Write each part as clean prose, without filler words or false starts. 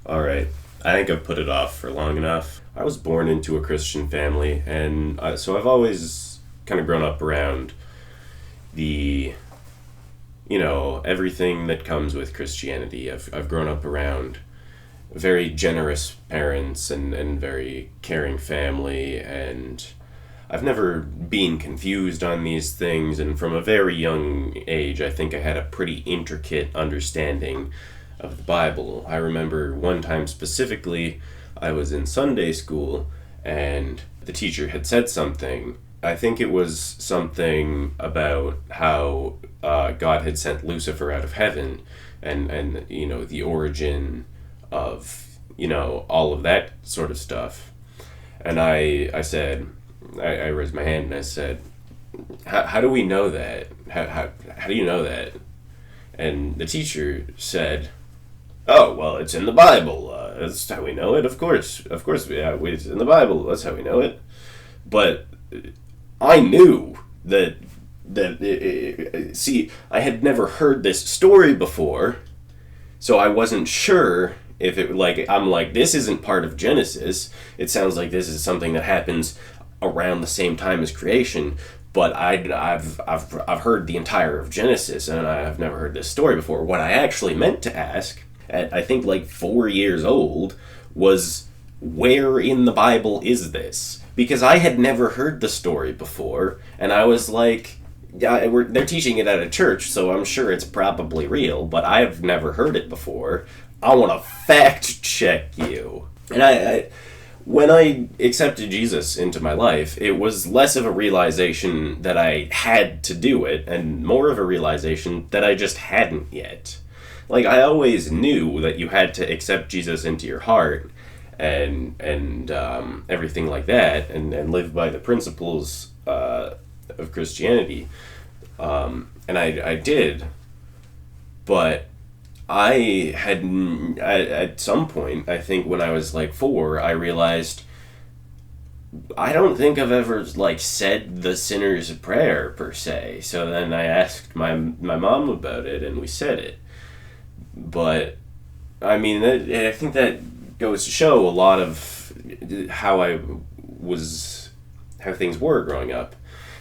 Alright, I think I've put it off for long enough. I was born into a Christian family, and so I've always kind of grown up around the, everything that comes with Christianity. I've grown up around very generous parents and very caring family, and I've never been confused on these things, and from a very young age, I think I had a pretty intricate understanding of the Bible. I remember one time specifically, I was in Sunday school, and the teacher had said something. I think it was something about how God had sent Lucifer out of heaven, and the origin of, all of that sort of stuff. And I said, I raised my hand and I said, how do we know that? How do you know that? And the teacher said, oh, well, it's in the Bible. That's how we know it. Of course, yeah, it's in the Bible. That's how we know it. But I knew that see, I had never heard this story before, so I wasn't sure if I'm like, this isn't part of Genesis. It sounds like this is something that happens around the same time as creation. But I've heard the entire of Genesis, and I've never heard this story before. What I actually meant to ask, at I think like 4 years old, was where in the Bible is this? Because I had never heard the story before, and I was like, yeah, they're teaching it at a church, so I'm sure it's probably real, but I've never heard it before. I want to fact check you. And when I accepted Jesus into my life, it was less of a realization that I had to do it, and more of a realization that I just hadn't yet. Like, I always knew that you had to accept Jesus into your heart, and everything like that, and live by the principles of Christianity. And I did, but I had, at some point, I think when I was like 4, I realized I don't think I've ever said the sinner's prayer per se. So then I asked my mom about it, and we said it. But I mean, I think that goes to show a lot of how things were growing up.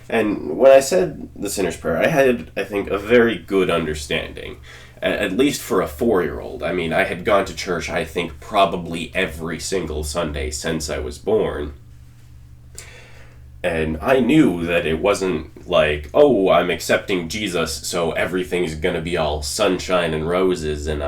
And when I said the sinner's prayer, I had, I think, a very good understanding. At least for a 4-year-old. I mean, I had gone to church, I think, probably every single Sunday since I was born. And I knew that it wasn't like, oh, I'm accepting Jesus, so everything's gonna be all sunshine and roses, and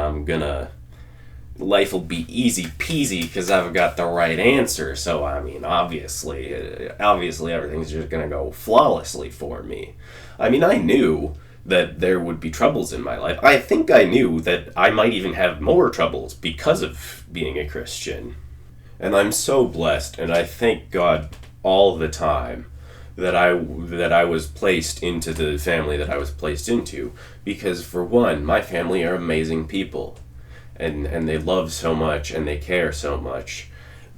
life will be easy peasy because I've got the right answer. So, I mean, obviously everything's just gonna go flawlessly for me. I mean, I knew that there would be troubles in my life. I think I knew that I might even have more troubles because of being a Christian. And I'm so blessed, and I thank God all the time that I was placed into the family that I was placed into. Because, for one, my family are amazing people. And they love so much, and they care so much.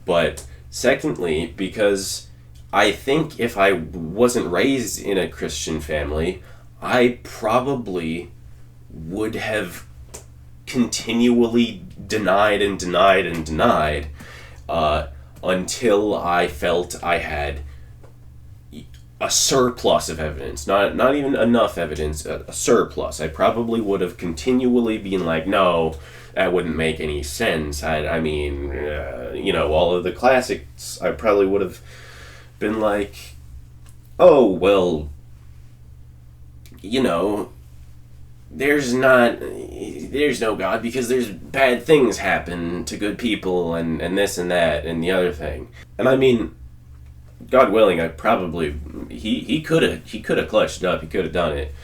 But, secondly, because I think if I wasn't raised in a Christian family, I probably would have continually denied until I felt I had a surplus of evidence. Not even enough evidence, a surplus. I probably would have continually been like, no, that wouldn't make any sense. I mean, all of the classics, I probably would have been like, oh, well, there's no God because there's bad things happen to good people and this and that and the other thing. And I mean, God willing, I probably, he could have clutched it up, he could have done it.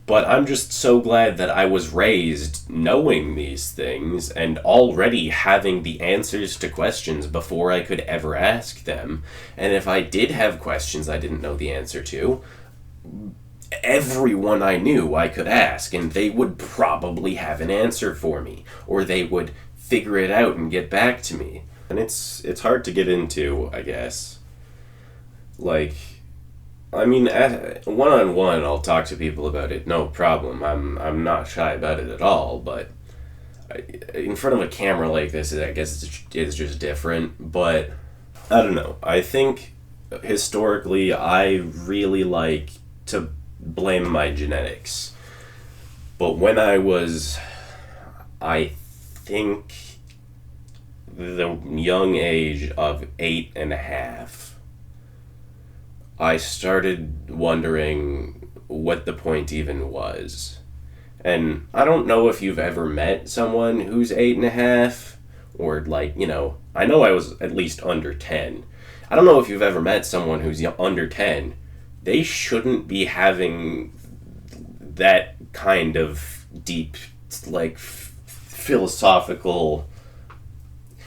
But I'm just so glad that I was raised knowing these things and already having the answers to questions before I could ever ask them. And if I did have questions I didn't know the answer to, everyone I knew I could ask, and they would probably have an answer for me, or they would figure it out and get back to me. And it's hard to get into, I guess. Like, I mean, one-on-one, I'll talk to people about it, no problem. I'm not shy about it at all, but in front of a camera like this, I guess it's just different. But I don't know. I think historically, I really like to blame my genetics. But when I think, the young age of 8.5, I started wondering what the point even was. And I don't know if you've ever met someone who's 8.5, or like, I know I was at least under 10. I don't know if you've ever met someone who's under 10. They shouldn't be having that kind of deep, like, philosophical.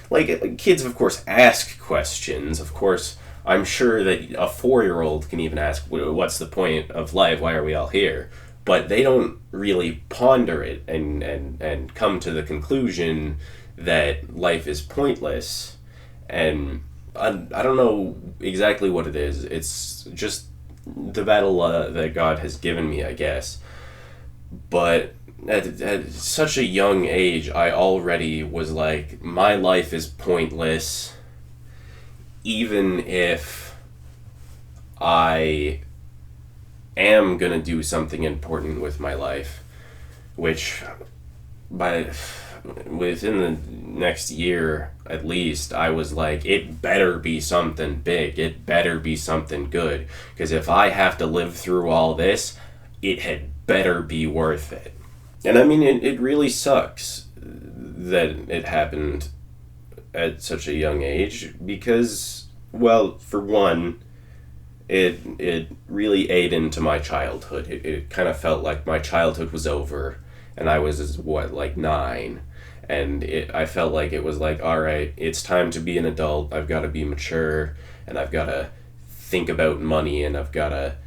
Like, kids, of course, ask questions. Of course, I'm sure that a 4-year-old can even ask, what's the point of life? Why are we all here? But they don't really ponder it and come to the conclusion that life is pointless. And I don't know exactly what it is. It's just the battle that God has given me, I guess. But at such a young age, I already was like, my life is pointless, even if I am gonna do something important with my life, which within the next year at least, I was like, it better be something big, it better be something good, because if I have to live through all this, it had better be worth it. And I mean, it really sucks that it happened at such a young age, because, well, for one, it really ate into my childhood. It kind of felt like my childhood was over, and I was, like 9, and I felt like it was like, all right, it's time to be an adult. I've got to be mature, and I've got to think about money, and I've got to,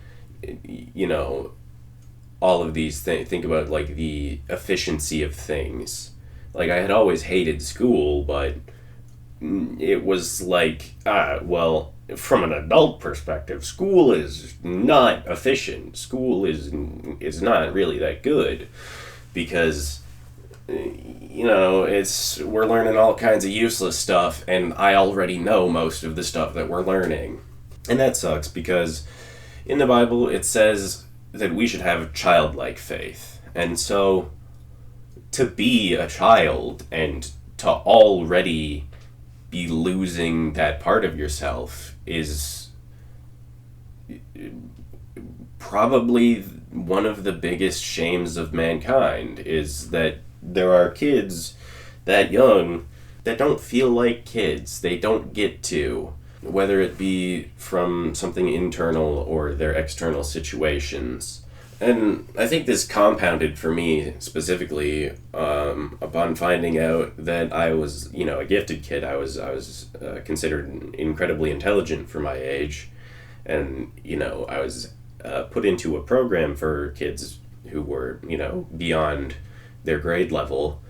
all of these things, think about, like, the efficiency of things. Like, I had always hated school, but it was like, well, from an adult perspective, school is not efficient. School is not really that good, because we're learning all kinds of useless stuff, and I already know most of the stuff that we're learning. And that sucks, because in the Bible it says that we should have childlike faith. And so, to be a child and to already be losing that part of yourself is probably one of the biggest shames of mankind, is that there are kids that young that don't feel like kids. They don't get to, whether it be from something internal or their external situations. And I think this compounded for me specifically upon finding out that I was, a gifted kid. I was considered incredibly intelligent for my age, and I was put into a program for kids who were, beyond their grade level.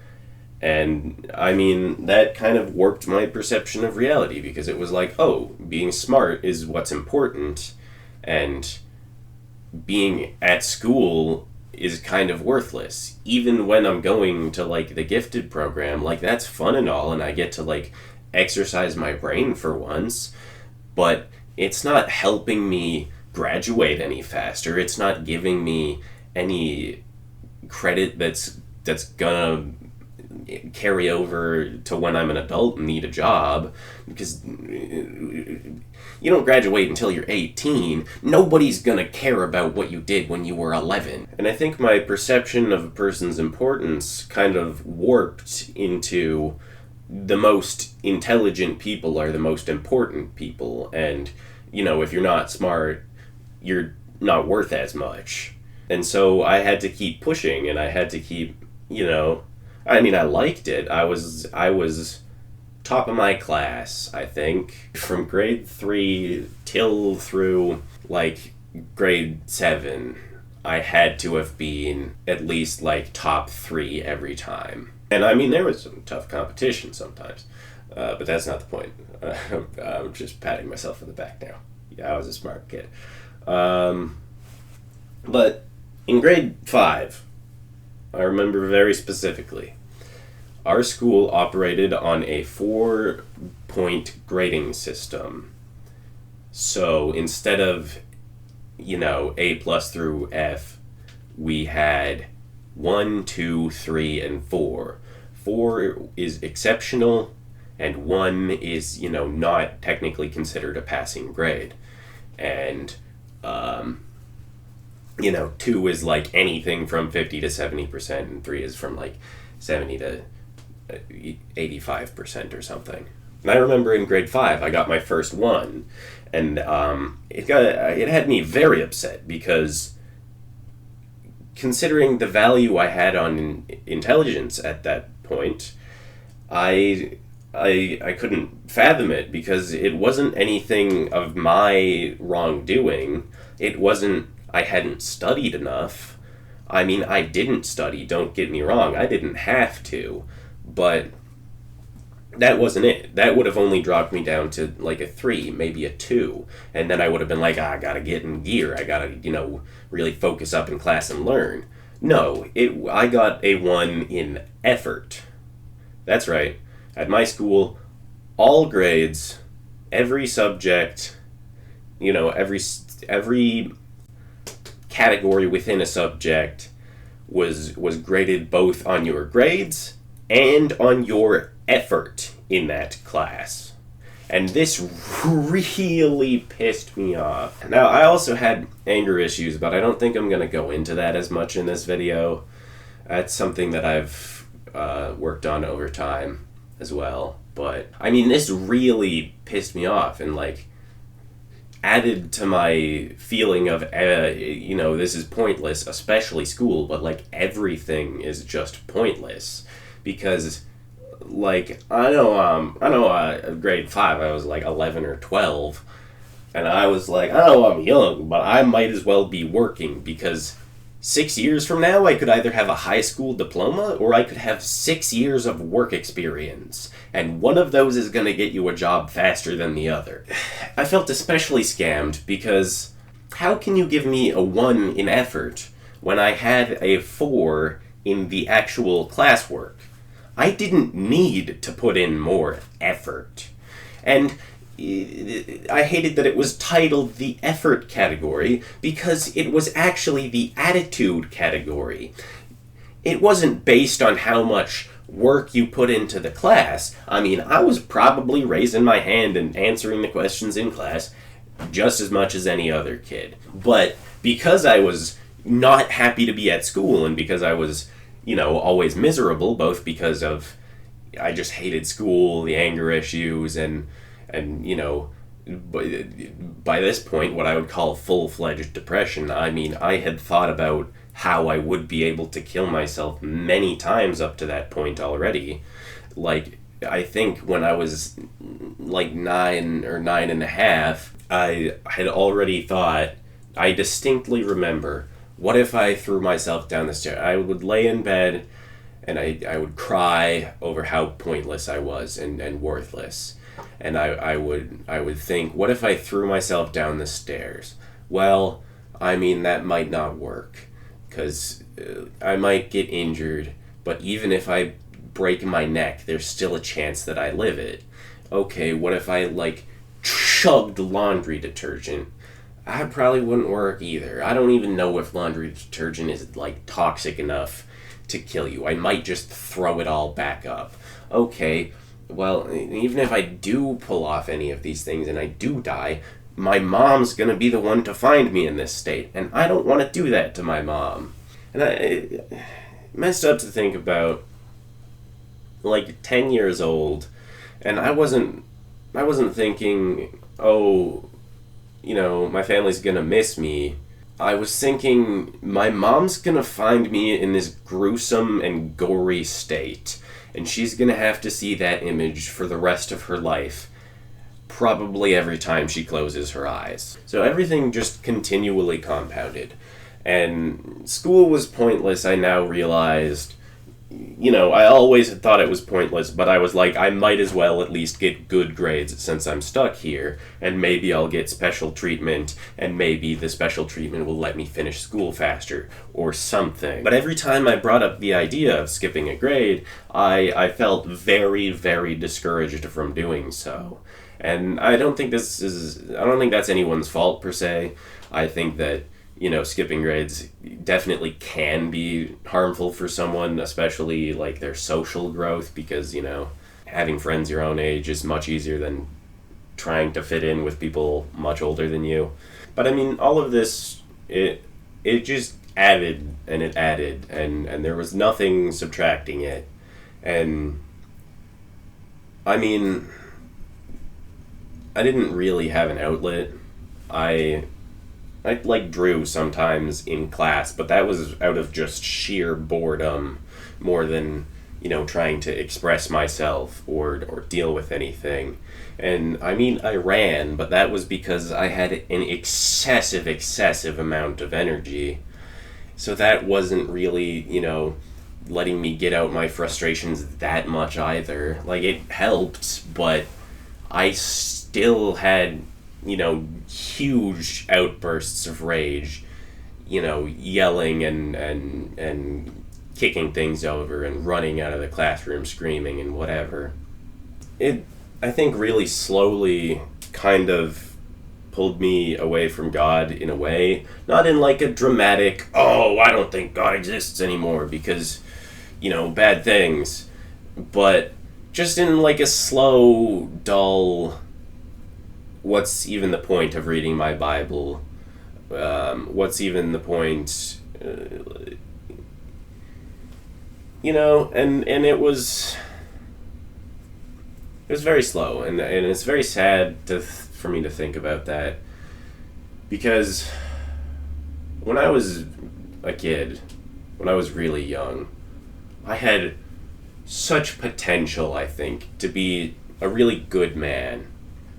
And I mean, that kind of warped my perception of reality, because it was like, oh, being smart is what's important, and being at school is kind of worthless. Even when I'm going to, like, the gifted program, like, that's fun and all, and I get to, like, exercise my brain for once, but it's not helping me graduate any faster. It's not giving me any credit that's gonna carry over to when I'm an adult and need a job, because you don't graduate until you're 18. Nobody's gonna care about what you did when you were 11. And I think my perception of a person's importance kind of warped into the most intelligent people are the most important people, and if you're not smart, you're not worth as much. And so I had to keep pushing, and I had to keep, I mean, I liked it. I was top of my class, I think, from grade 3 till through, like, grade 7. I had to have been at least, like, top 3 every time. And I mean, there was some tough competition sometimes, but that's not the point. I'm just patting myself on the back now. Yeah, I was a smart kid. But in grade 5, I remember very specifically, our school operated on a 4-point grading system. So instead of, A plus through F, we had 1, 2, 3, and 4. 4 is exceptional, and 1 is, not technically considered a passing grade. And, 2 is like anything from 50 to 70%, and 3 is from like 70 to 85% or something. And I remember in grade 5, I got my first 1, and it had me very upset because considering the value I had on intelligence at that point, I couldn't fathom it because it wasn't anything of my wrongdoing. It wasn't I hadn't studied enough. I mean, I didn't study, don't get me wrong. I didn't have to, but that wasn't it. That would have only dropped me down to like a 3, maybe a 2. And then I would have been like, I gotta get in gear. I gotta, really focus up in class and learn. No, I got a 1 in effort. That's right. At my school, all grades, every subject, every category within a subject was graded both on your grades and on your effort in that class. And this really pissed me off. Now, I also had anger issues, but I don't think I'm going to go into that as much in this video. That's something that I've worked on over time as well. But, I mean, this really pissed me off and, added to my feeling of, this is pointless, especially school, but, everything is just pointless. Because, I know grade 5, I was, 11 or 12, and I was I know I'm young, but I might as well be working, because 6 years from now, I could either have a high school diploma, or I could have 6 years of work experience, and one of those is going to get you a job faster than the other. I felt especially scammed, because how can you give me a 1 in effort when I had a 4 in the actual classwork? I didn't need to put in more effort. And I hated that it was titled the effort category because it was actually the attitude category. It wasn't based on how much work you put into the class. I mean, I was probably raising my hand and answering the questions in class just as much as any other kid. But because I was not happy to be at school and because I was always miserable, both because of I just hated school, the anger issues, and by this point, what I would call full-fledged depression. I mean, I had thought about how I would be able to kill myself many times up to that point already. I think when I was 9 or 9.5, I had already thought, I distinctly remember, what if I threw myself down the stairs? I would lay in bed and I would cry over how pointless I was and worthless. And I would think, what if I threw myself down the stairs? Well, I mean, that might not work, because I might get injured, but even if I break my neck, there's still a chance that I live it. Okay, what if I, chugged laundry detergent? I probably wouldn't work either. I don't even know if laundry detergent is, toxic enough to kill you. I might just throw it all back up. Okay, well, even if I do pull off any of these things and I do die, my mom's gonna be the one to find me in this state, and I don't want to do that to my mom. And I messed up to think about, 10 years old, and I wasn't thinking, oh, my family's gonna miss me. I was thinking, my mom's gonna find me in this gruesome and gory state, and she's gonna have to see that image for the rest of her life, probably every time she closes her eyes. So everything just continually compounded. And school was pointless, I now realized, I always had thought it was pointless, but I was like, I might as well at least get good grades since I'm stuck here, and maybe I'll get special treatment, and maybe the special treatment will let me finish school faster, or something. But every time I brought up the idea of skipping a grade, I felt very, very discouraged from doing so. And I don't think that's anyone's fault per se. I think that skipping grades definitely can be harmful for someone, especially like their social growth, because, having friends your own age is much easier than trying to fit in with people much older than you. But I mean, all of this, it just added, and there was nothing subtracting it. And I mean, I didn't really have an outlet. I like drew sometimes in class, but that was out of just sheer boredom more than, trying to express myself or deal with anything. And I mean, I ran, but that was because I had an excessive amount of energy. So that wasn't really, letting me get out my frustrations that much either. Like, it helped, but I still had huge outbursts of rage, yelling and kicking things over and running out of the classroom screaming and whatever. It, I think, really slowly kind of pulled me away from God in a way. Not in like a dramatic, oh, I don't think God exists anymore because, bad things. But just in like a slow, dull, what's even the point of reading my Bible? What's even the point? And it was very slow, and it's very sad for me to think about that, because when I was a kid, when I was really young, I had such potential, I think, to be a really good man.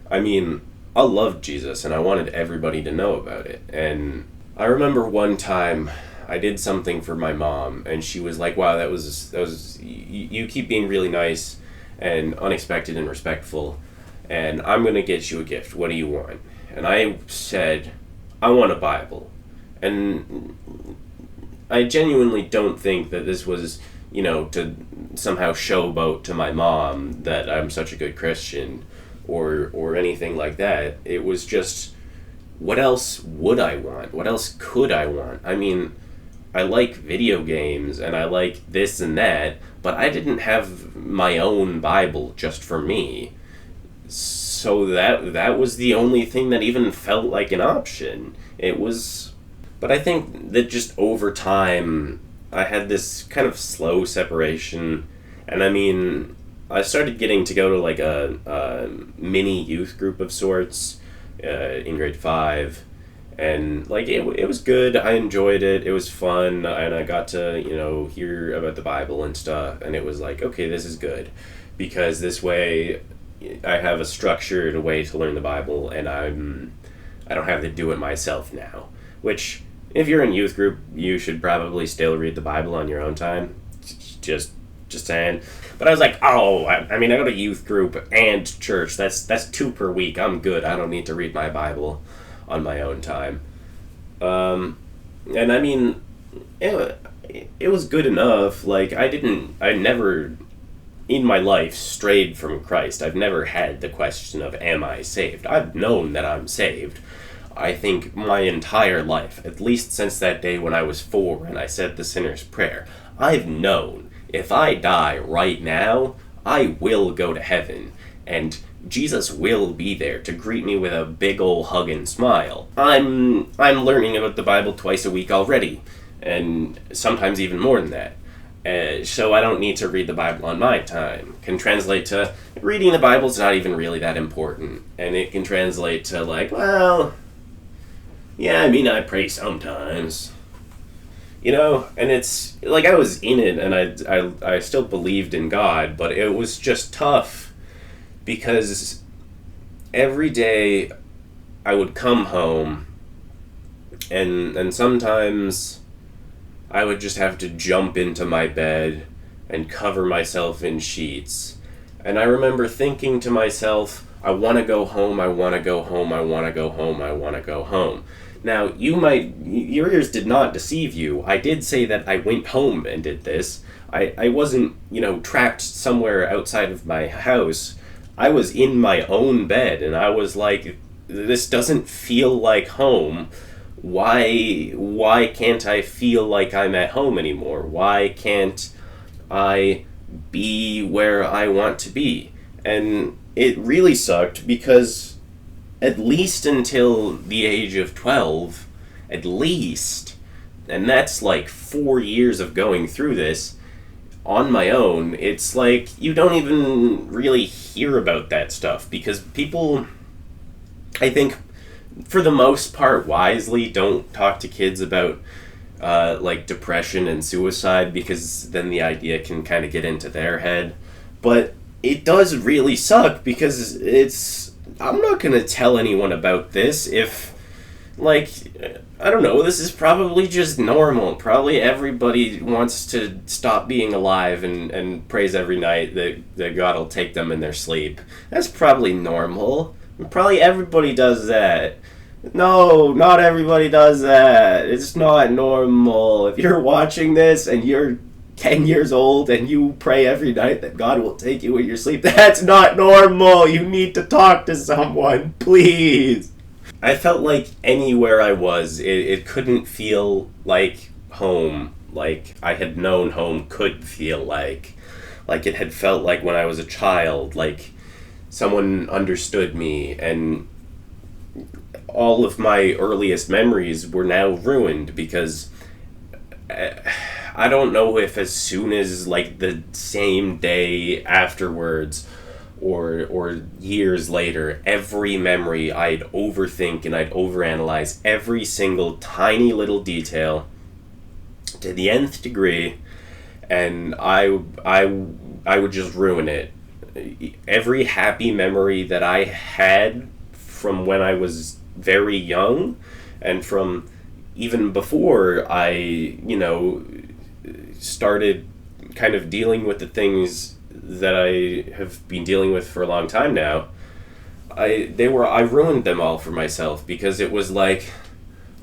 I mean, I loved Jesus, and I wanted everybody to know about it. And I remember one time I did something for my mom, and she was like, wow, that was you keep being really nice and unexpected and respectful, and I'm going to get you a gift. What do you want? And I said, I want a Bible. And I genuinely don't think that this was, to somehow showboat to my mom that I'm such a good Christian or anything like that. It was just, what else would I want? What else could I want? I mean, I like video games and I like this and that, but I didn't have my own Bible just for me. So that was the only thing that even felt like an option. But I think that just over time, I had this kind of slow separation, and I mean, I started getting to go to like a mini youth group of sorts in grade 5, and like it was good. I enjoyed it. It was fun, and I got to hear about the Bible and stuff, and it was like, okay, this is good, because this way I have a structured way to learn the Bible, and I don't have to do it myself now. Which, if you're in youth group, you should probably still read the Bible on your own time. Just saying. But I was like, oh, I mean, I go to youth group and church. That's 2 per week. I'm good. I don't need to read my Bible on my own time. And I mean, it was good enough. Like, I never in my life strayed from Christ. I've never had the question of, am I saved? I've known that I'm saved. I think my entire life, at least since that day when I was 4 and I said the sinner's prayer, I've known if I die right now, I will go to heaven, and Jesus will be there to greet me with a big ol' hug and smile. I'm learning about the Bible twice a week already, and sometimes even more than that. So I don't need to read the Bible on my time. Can translate to reading the Bible's not even really that important, and it can translate to like, well, yeah, I mean, I pray sometimes. And it's like I was in it, and I still believed in God, but it was just tough because every day I would come home, and sometimes I would just have to jump into my bed and cover myself in sheets. And I remember thinking to myself, I want to go home, I want to go home, I want to go home, I want to go home. Now, your ears did not deceive you. I did say that I went home and did this. I wasn't, trapped somewhere outside of my house. I was in my own bed, and I was like, this doesn't feel like home. Why can't I feel like I'm at home anymore? Why can't I be where I want to be? And it really sucked because at least until the age of 12, at least, and that's like 4 years of going through this on my own, it's like you don't even really hear about that stuff because people, I think, for the most part, wisely don't talk to kids about like depression and suicide because then the idea can kind of get into their head. But it does really suck because I'm not going to tell anyone about this if, like, I don't know, this is probably just normal. Probably everybody wants to stop being alive and prays every night that God will take them in their sleep. That's probably normal. Probably everybody does that. No, not everybody does that. It's not normal. If you're watching this and you're 10 years old and you pray every night that God will take you in your sleep, that's not normal. You need to talk to someone, please. I felt like anywhere I was, it couldn't feel like home, like I had known home could feel like it had felt like when I was a child, like someone understood me, and all of my earliest memories were now ruined because I don't know if as soon as like the same day afterwards or years later, every memory I'd overthink and I'd overanalyze every single tiny little detail to the nth degree, and I would just ruin it. Every happy memory that I had from when I was very young and from even before I, started kind of dealing with the things that I have been dealing with for a long time now, I ruined them all for myself because it was like,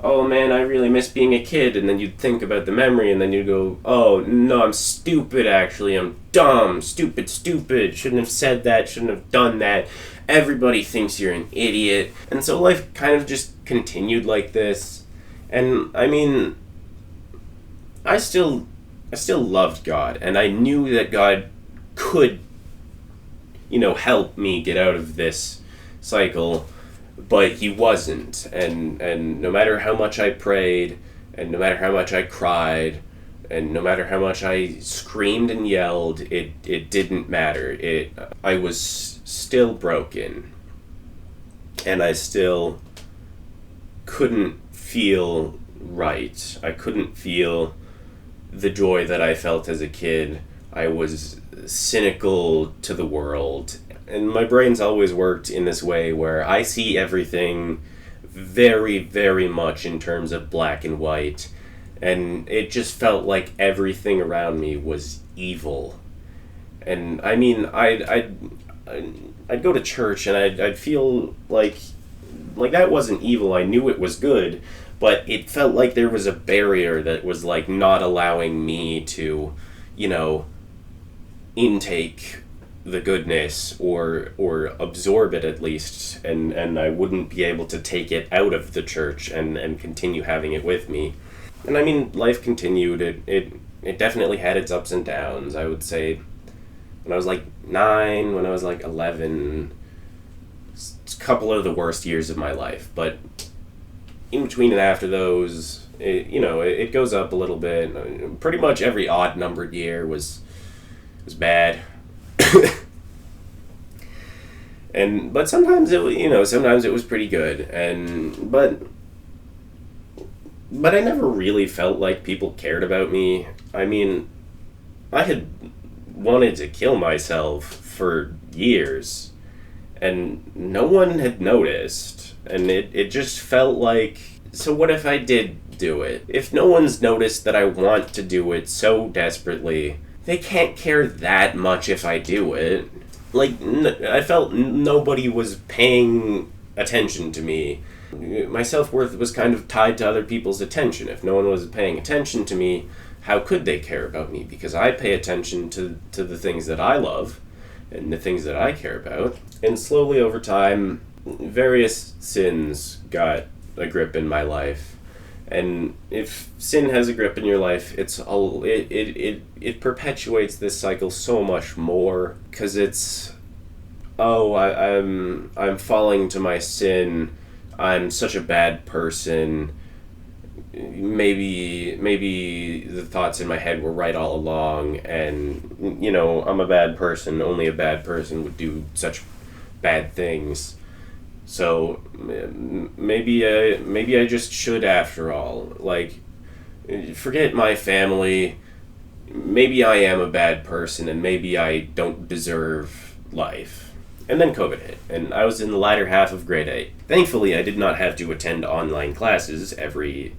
oh man, I really miss being a kid, and then you'd think about the memory and then you'd go, oh no, I'm stupid actually, I'm dumb, stupid, shouldn't have said that, shouldn't have done that, everybody thinks you're an idiot. And so life kind of just continued like this. And I mean, I still loved God, and I knew that God could, help me get out of this cycle, but he wasn't. And no matter how much I prayed, and no matter how much I cried, and no matter how much I screamed and yelled, it didn't matter. I was still broken, and I still couldn't feel right. I couldn't feel the joy that I felt as a kid. I was cynical to the world, and my brain's always worked in this way where I see everything very, very much in terms of black and white, and it just felt like everything around me was evil. And I mean, I'd go to church and I'd feel like that wasn't evil. I knew it was good, but it felt like there was a barrier that was like not allowing me to, intake the goodness or absorb it at least, and I wouldn't be able to take it out of the church and continue having it with me. And I mean, life continued. It definitely had its ups and downs. I would say when I was like 9, when I was like 11, it's a couple of the worst years of my life, but in between and after those, it goes up a little bit. Pretty much every odd numbered year was bad. But sometimes sometimes it was pretty good, but I never really felt like people cared about me. I mean, I had wanted to kill myself for years, and no one had noticed, and it just felt like, so what if I did do it? If no one's noticed that I want to do it so desperately, they can't care that much if I do it. Like, I felt nobody was paying attention to me. My self-worth was kind of tied to other people's attention. If no one was paying attention to me, how could they care about me? Because I pay attention to the things that I love and the things that I care about. And slowly over time, various sins got a grip in my life. And if sin has a grip in your life, it perpetuates this cycle so much more, because it's, I'm falling to my sin. I'm such a bad person. Maybe the thoughts in my head were right all along, and I'm a bad person. Only a bad person would do such bad things. So maybe I just should, after all. Like, forget my family. Maybe I am a bad person, and maybe I don't deserve life. And then COVID hit, and I was in the latter half of grade 8. Thankfully, I did not have to attend online classes every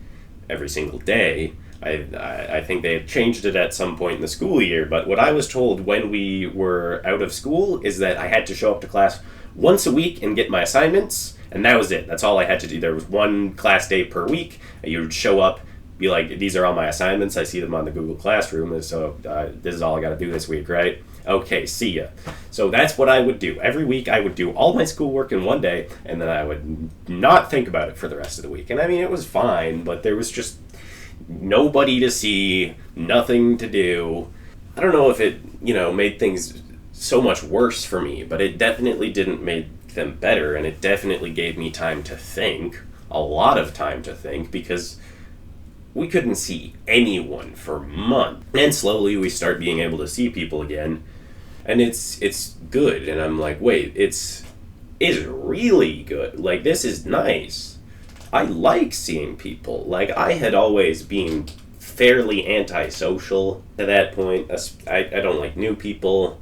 single day. I think they had changed it at some point in the school year, but what I was told when we were out of school is that I had to show up to class once a week and get my assignments, and that was it. That's all I had to do. There was one class day per week. You would show up, be like, these are all my assignments. I see them on the Google Classroom, and so this is all I got to do this week, right? Okay, see ya. So that's what I would do. Every week I would do all my schoolwork in one day, and then I would not think about it for the rest of the week. And I mean, it was fine, but there was just nobody to see, nothing to do. I don't know if it, made things so much worse for me, but it definitely didn't make them better, and it definitely gave me time to think, a lot of time to think, because we couldn't see anyone for months. And slowly we start being able to see people again, and it's good, and I'm like, wait, it's really good. Like, this is nice. I like seeing people. Like, I had always been fairly antisocial at that point. I don't like new people.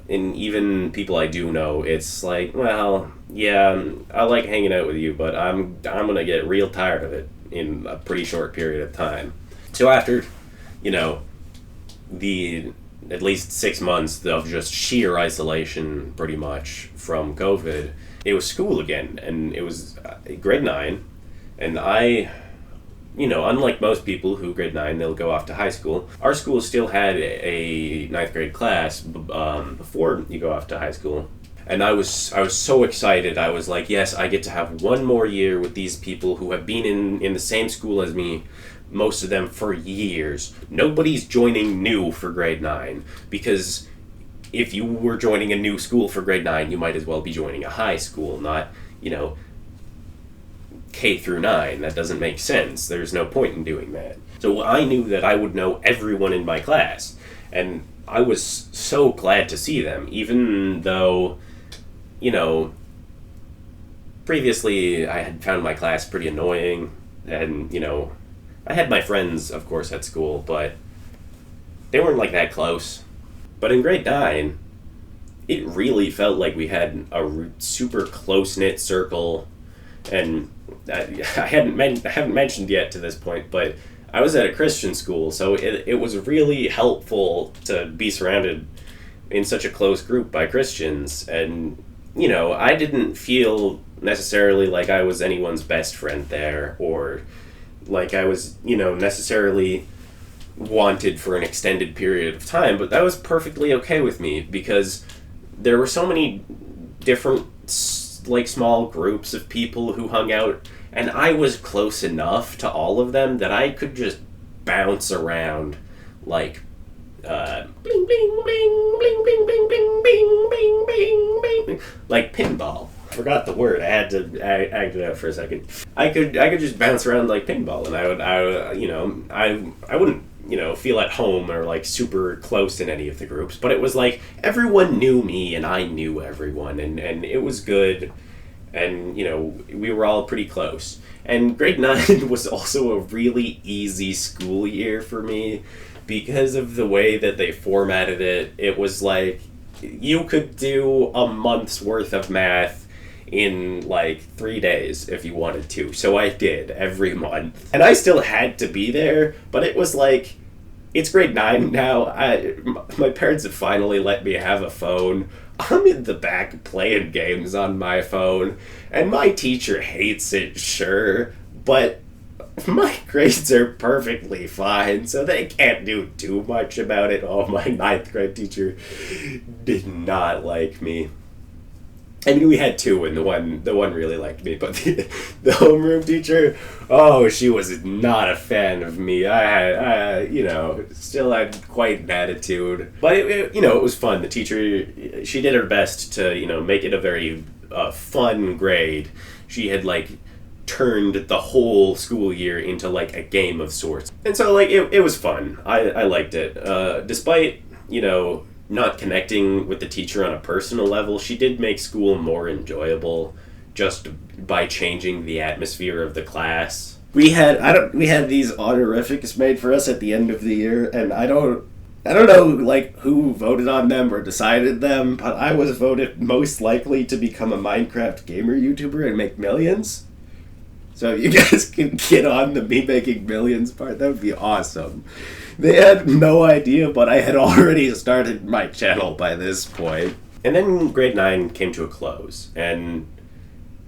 And even people I do know, it's like, well, yeah, I like hanging out with you, but I'm gonna get real tired of it in a pretty short period of time. So after, the at least 6 months of just sheer isolation, pretty much, from COVID, it was school again, and it was grade 9, and I, unlike most people who grade 9, they'll go off to high school. Our school still had a 9th grade class before you go off to high school. And I was so excited. I was like, yes, I get to have one more year with these people who have been in the same school as me, most of them for years. Nobody's joining new for grade 9, because if you were joining a new school for grade 9, you might as well be joining a high school, not, K through 9. That doesn't make sense. There's no point in doing that. So I knew that I would know everyone in my class, and I was so glad to see them, even though, previously I had found my class pretty annoying, and, I had my friends, of course, at school, but they weren't like that close. But in grade 9, it really felt like we had a super close-knit circle, and I haven't mentioned yet to this point, but I was at a Christian school, so it was really helpful to be surrounded in such a close group by Christians, and, I didn't feel necessarily like I was anyone's best friend there, or like I was, necessarily wanted for an extended period of time, but that was perfectly okay with me, because there were so many different, like, small groups of people who hung out, and I was close enough to all of them that I could just bounce around like bling bling bling bling bling bling bling bling bling bling bling, like pinball. I forgot the word. I had to act it out for a second. I could just bounce around like pinball, and I wouldn't feel at home or like super close in any of the groups, but it was like everyone knew me and I knew everyone, and it was good, and we were all pretty close. And grade 9 was also a really easy school year for me because of the way that they formatted it. It was like you could do a month's worth of math in like 3 days if you wanted to. So I did every month. And I still had to be there, but it was like it's grade 9 now. My parents have finally let me have a phone. I'm in the back playing games on my phone, and my teacher hates it, sure, but my grades are perfectly fine, so they can't do too much about it. Oh, my ninth grade teacher did not like me. I mean, we had two, and the one really liked me, but the homeroom teacher, oh, she was not a fan of me. I had, still had quite an attitude, but it was fun. The teacher, she did her best to, make it a very fun grade. She had turned the whole school year into a game of sorts, and so it was fun. I liked it, despite not connecting with the teacher on a personal level. She did make school more enjoyable just by changing the atmosphere of the class. We had these honorifics made for us at the end of the year, and I don't know who voted on them or decided them, but I was voted most likely to become a Minecraft gamer YouTuber and make millions. So if you guys can get on the me making millions part, that would be awesome. They had no idea, but I had already started my channel by this point. And then grade 9 came to a close, and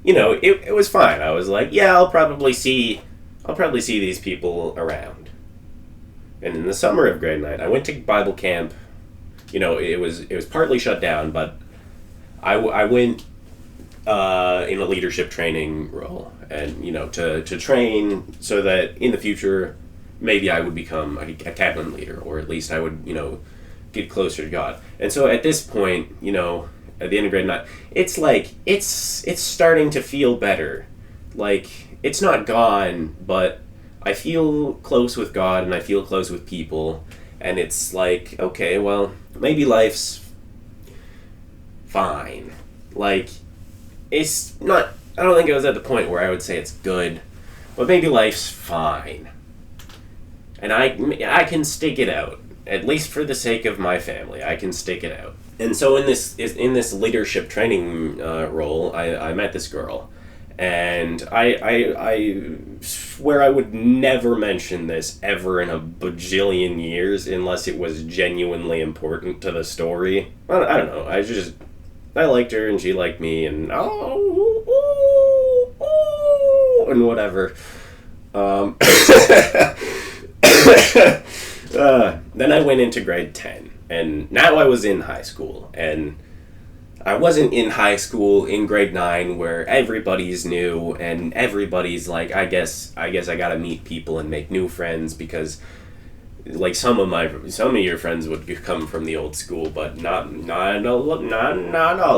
it was fine. I was like, yeah, I'll probably see these people around. And in the summer of grade 9, I went to Bible camp. It was partly shut down, but I went in a leadership training role, and to train so that in the future maybe I would become a cabin leader, or at least I would get closer to God. And so at this point, at the end of grade 9, it's it's starting to feel better. It's not gone, but I feel close with God and I feel close with people, and it's okay, well, maybe life's fine. It's not, I don't think I was at the point where I would say it's good, but maybe life's fine. And I can stick it out, at least for the sake of my family. I can stick it out. And so in this leadership training role, I met this girl, and I swear I would never mention this ever in a bajillion years unless it was genuinely important to the story. I don't know. I liked her and she liked me, and and whatever. Then I went into grade 10, and now I was in high school, and I wasn't in high school in grade 9 where everybody's new and everybody's I guess I gotta meet people and make new friends, because some of your friends would come from the old school, but not all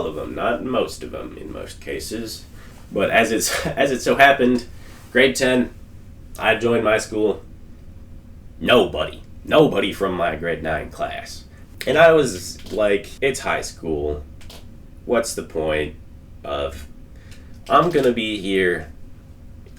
of them, not most of them in most cases. But as it so happened, grade 10, I joined my school. Nobody from my grade 9 class. And I was it's high school. What's the point I'm gonna be here?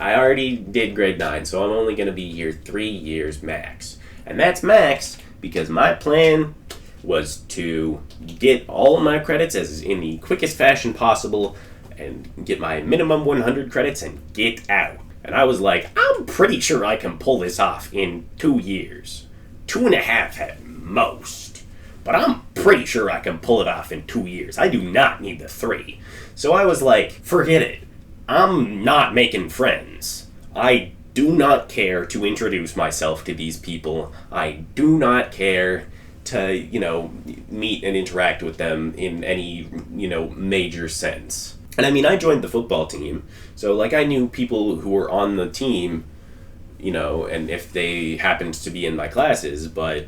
I already did grade 9, so I'm only gonna be here 3 years max. And that's max because my plan was to get all of my credits as in the quickest fashion possible and get my minimum 100 credits and get out. And I was I'm pretty sure I can pull this off in 2 years. 2.5 at most. But I'm pretty sure I can pull it off in 2 years. I do not need the 3. So I was forget it. I'm not making friends. I do not care to introduce myself to these people. I do not care to, meet and interact with them in any, major sense. And I mean, I joined the football team, so I knew people who were on the team, and if they happened to be in my classes, but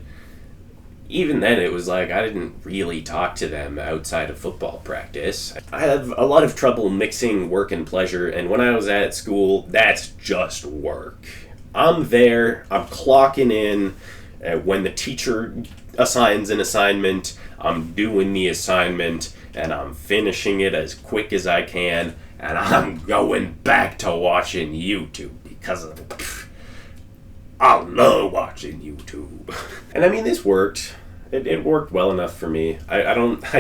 even then it was I didn't really talk to them outside of football practice. I have a lot of trouble mixing work and pleasure, and when I was at school, that's just work. I'm there, I'm clocking in, when the teacher assigns an assignment, I'm doing the assignment, and I'm finishing it as quick as I can, and I'm going back to watching YouTube because I love watching YouTube. And I mean, this worked. It worked well enough for me. I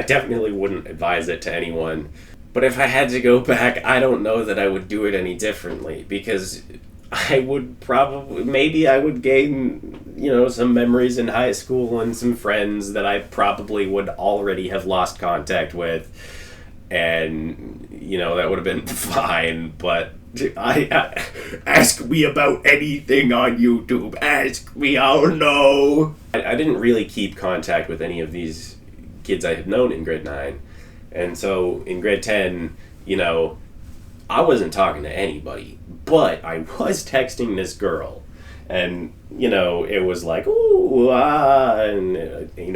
definitely wouldn't advise it to anyone. But if I had to go back, I don't know that I would do it any differently, because I would probably, maybe I would gain, some memories in high school and some friends that I probably would already have lost contact with. And, that would have been fine, but I ask me about anything on YouTube. Ask me, oh no. I didn't really keep contact with any of these kids I had known in grade 9. And so in grade 10, I wasn't talking to anybody, but I was texting this girl. And, it was like, ooh, ah, and,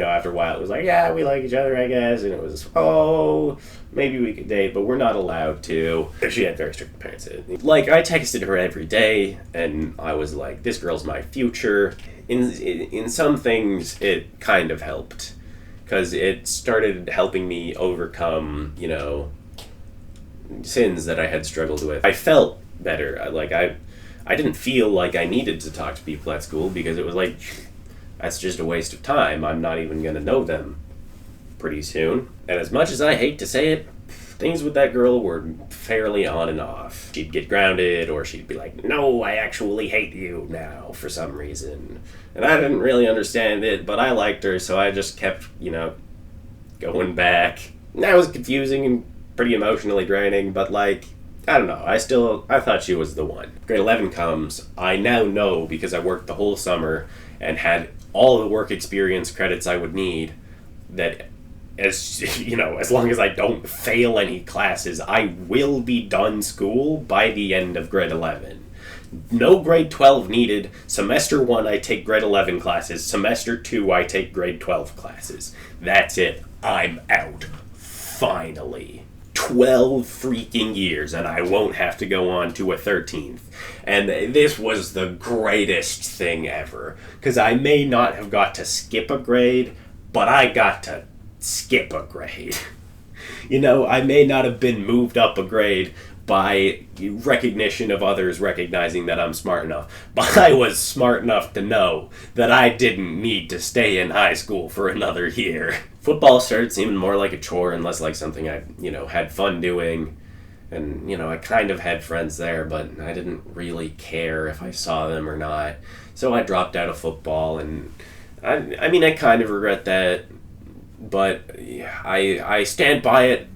after a while it was like, yeah, we like each other, I guess. And it was, oh, maybe we could date, but we're not allowed to. She had very strict parents. Like, I texted her every day, and I was like, this girl's my future. In some things, it kind of helped, because it started helping me overcome, sins that I had struggled with. I felt better. I didn't feel like I needed to talk to people at school, because it was like, that's just a waste of time. I'm not even going to know them pretty soon. And as much as I hate to say it, things with that girl were fairly on and off. She'd get grounded, or she'd be like, no, I actually hate you now for some reason. And I didn't really understand it, but I liked her, so I just kept, going back. And that was confusing and pretty emotionally draining, but I don't know, I thought she was the one. Grade 11 comes, I now know, because I worked the whole summer and had all the work experience credits I would need, that as long as I don't fail any classes, I will be done school by the end of grade 11. No grade 12 needed. Semester 1 I take grade 11 classes. Semester 2 I take grade 12 classes. That's it. I'm out. Finally. 12 freaking years, and I won't have to go on to a 13th. And this was the greatest thing ever, because I may not have got to skip a grade, but I got to skip a grade. I may not have been moved up a grade by recognition of others recognizing that I'm smart enough, but I was smart enough to know that I didn't need to stay in high school for another year. Football started seeming more like a chore and less like something I, had fun doing. And, I kind of had friends there, but I didn't really care if I saw them or not. So I dropped out of football, and I kind of regret that, but I stand by it.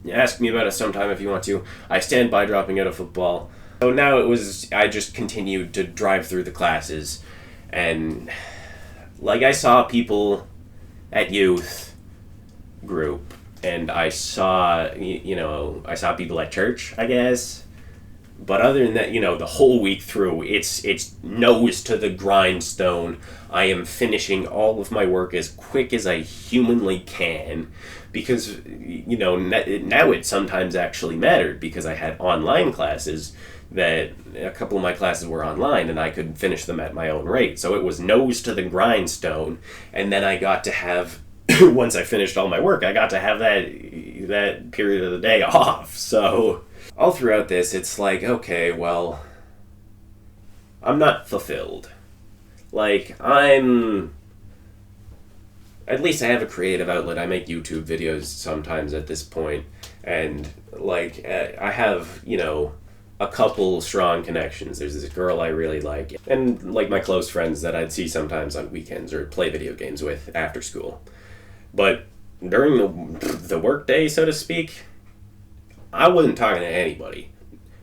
Ask me about it sometime if you want to. I stand by dropping out of football. So now I just continued to drive through the classes, and I saw people at youth group, and I saw I saw people at church, I guess. But other than that, the whole week through, it's nose to the grindstone. I am finishing all of my work as quick as I humanly can, because now it sometimes actually mattered, because I had online classes that a couple of my classes were online, and I could finish them at my own rate. So it was nose to the grindstone, and then I got to have once I finished all my work, I got to have that period of the day off. So all throughout this, it's like, okay, well, I'm not fulfilled. At least I have a creative outlet. I make YouTube videos sometimes at this point, and I have, a couple strong connections. There's this girl I really like, and my close friends that I'd see sometimes on weekends or play video games with after school. But during the work day, so to speak, I wasn't talking to anybody.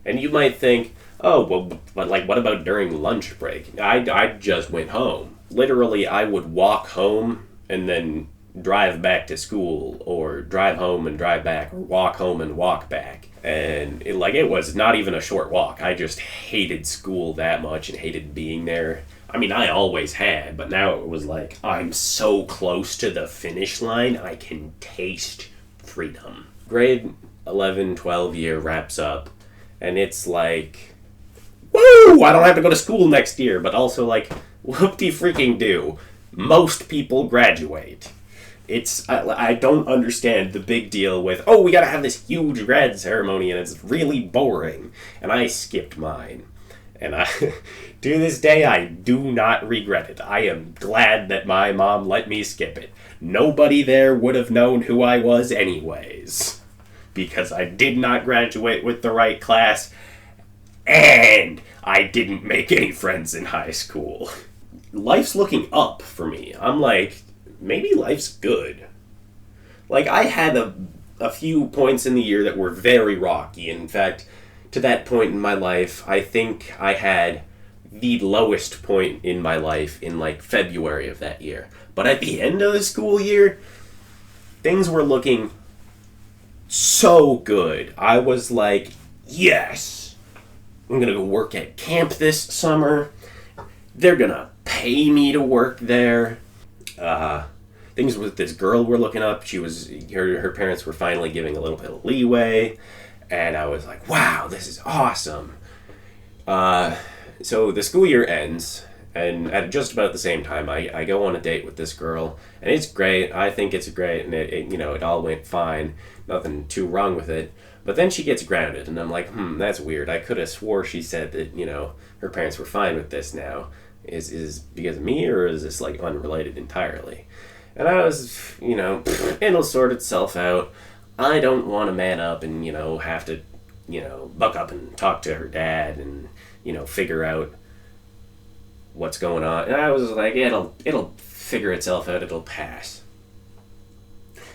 And you might think, oh, well, but what about during lunch break? I just went home. Literally, I would walk home and then drive back to school, or drive home and drive back, or walk home and walk back. And it was not even a short walk. I just hated school that much and hated being there. I always had, but now it was I'm so close to the finish line, I can taste freedom. Grade 11, 12 year wraps up, and it's woo! I don't have to go to school next year, but also whoop-de-freaking-do. Most people graduate. I don't understand the big deal with, we gotta have this huge grad ceremony, and it's really boring. And I skipped mine. And to this day, I do not regret it. I am glad that my mom let me skip it. Nobody there would have known who I was anyways, because I did not graduate with the right class, and I didn't make any friends in high school. Life's looking up for me. I'm like, maybe life's good. Like, I had a few points in the year that were very rocky. In fact, to that point in my life, I think I had the lowest point in my life in like February of that year. But at the end of the school year, things were looking so good. I was like, yes, I'm gonna go work at camp this summer. They're gonna pay me to work there. Things with this girl were looking up. Her parents were finally giving a little bit of leeway, and I was like, wow, this is awesome. So the school year ends, and at just about the same time, I go on a date with this girl, and it's great. I think it's great, and it all went fine. Nothing too wrong with it. But then she gets grounded, and I'm like, that's weird. I could have swore she said that, her parents were fine with this now. Is because of me, or is this like unrelated entirely? And I was, it'll sort itself out. I don't want to man up and, have to, buck up and talk to her dad and, figure out what's going on. And I was like, it'll figure itself out. It'll pass.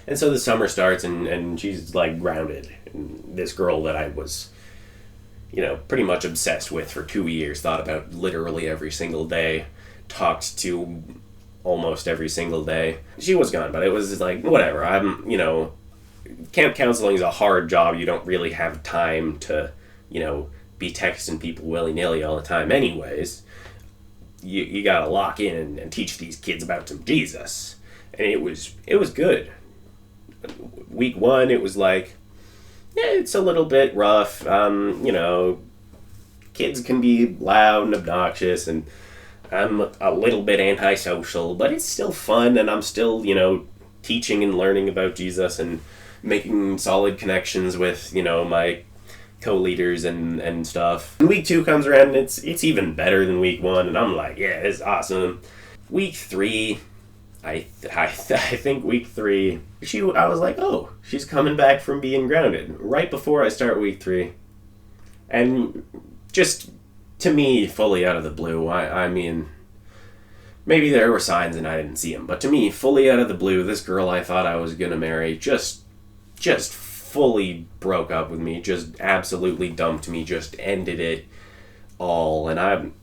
And so the summer starts, and she's like grounded. And this girl that I was, pretty much obsessed with for 2 years, thought about literally every single day, talked to almost every single day. She was gone, but it was like, whatever. Camp counseling is a hard job. You don't really have time to, be texting people willy-nilly all the time anyways. You gotta lock in and teach these kids about some Jesus. And it was good. Week 1, it was like, it's a little bit rough. Kids can be loud and obnoxious, and I'm a little bit antisocial, but it's still fun, and I'm still, teaching and learning about Jesus and making solid connections with, my co-leaders and stuff. And week 2 comes around, and it's even better than week 1, and I'm like, yeah, it's awesome. Week 3, I think week 3, I was like, oh, she's coming back from being grounded right before I start week 3. And just, to me, fully out of the blue, I mean, maybe there were signs and I didn't see them, but to me, fully out of the blue, this girl I thought I was gonna marry just fully broke up with me, just absolutely dumped me, just ended it all, and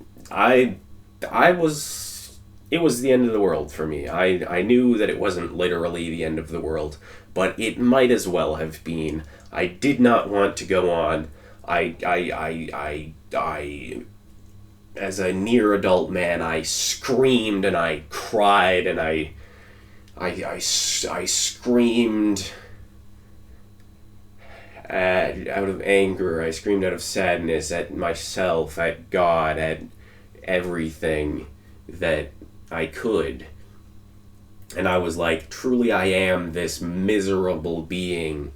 it was the end of the world for me. I knew that it wasn't literally the end of the world, but it might as well have been. I did not want to go on. I as a near adult man, I screamed and I cried and I screamed out of anger. I screamed out of sadness at myself, at God, at everything that I could. And I was like, truly I am this miserable being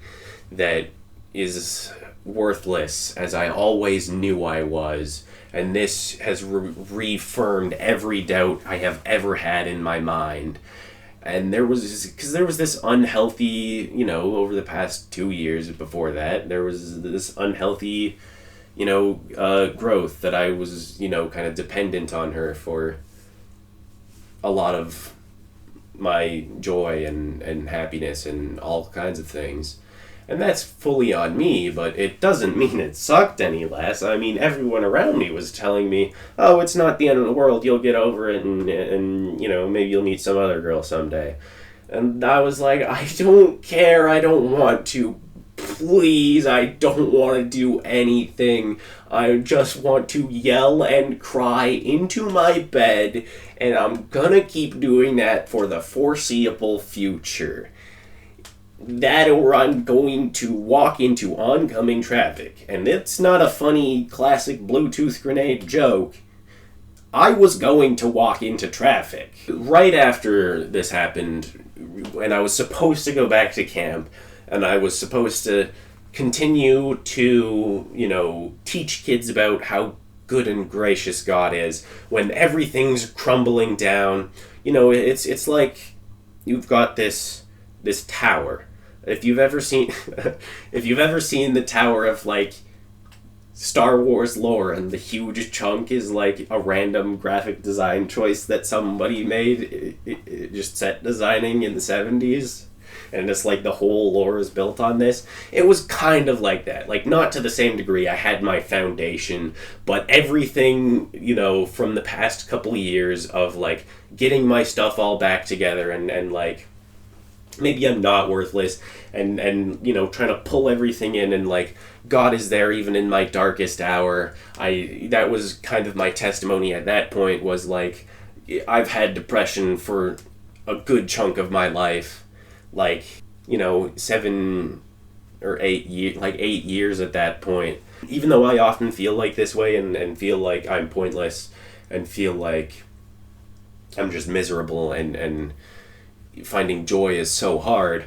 that is worthless, as I always knew I was. And this has reaffirmed every doubt I have ever had in my mind. And there was this unhealthy, over the past 2 years before that, there was this unhealthy, growth that I was, kind of dependent on her for a lot of my joy and happiness and all kinds of things. And that's fully on me, but it doesn't mean it sucked any less. I mean, everyone around me was telling me, oh, it's not the end of the world, you'll get over it, and maybe you'll meet some other girl someday. And I was like, I don't care, I don't want to. Please, I don't want to do anything. I just want to yell and cry into my bed, and I'm gonna keep doing that for the foreseeable future. That, or I'm going to walk into oncoming traffic. And it's not a funny classic Bluetooth grenade joke. I was going to walk into traffic. Right after this happened, and I was supposed to go back to camp, and I was supposed to continue to, teach kids about how good and gracious God is, when everything's crumbling down. It's like you've got this tower. If you've ever seen the tower of, like, Star Wars lore, and the huge chunk is like a random graphic design choice that somebody made, just set designing in the 70s. And it's like the whole lore is built on this. It was kind of like that. Like, not to the same degree. I had my foundation, but everything, from the past couple of years of, like, getting my stuff all back together and like, maybe I'm not worthless, and trying to pull everything in, and, like, God is there even in my darkest hour. That was kind of my testimony at that point, was, like, I've had depression for a good chunk of my life. Like, 7 or 8 years, like 8 years at that point. Even though I often feel like this way and feel like I'm pointless and feel like I'm just miserable and finding joy is so hard,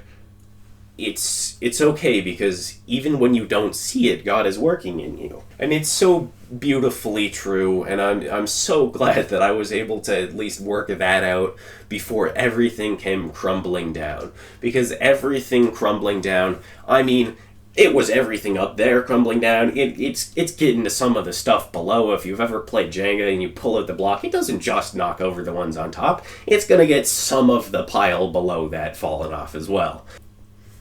it's okay, because even when you don't see it, God is working in you. And it's so beautifully true, and I'm so glad that I was able to at least work that out before everything came crumbling down. Because everything crumbling down, I mean, it was everything up there crumbling down. It's getting to some of the stuff below. If you've ever played Jenga and you pull out the block, it doesn't just knock over the ones on top. It's gonna get some of the pile below that falling off as well.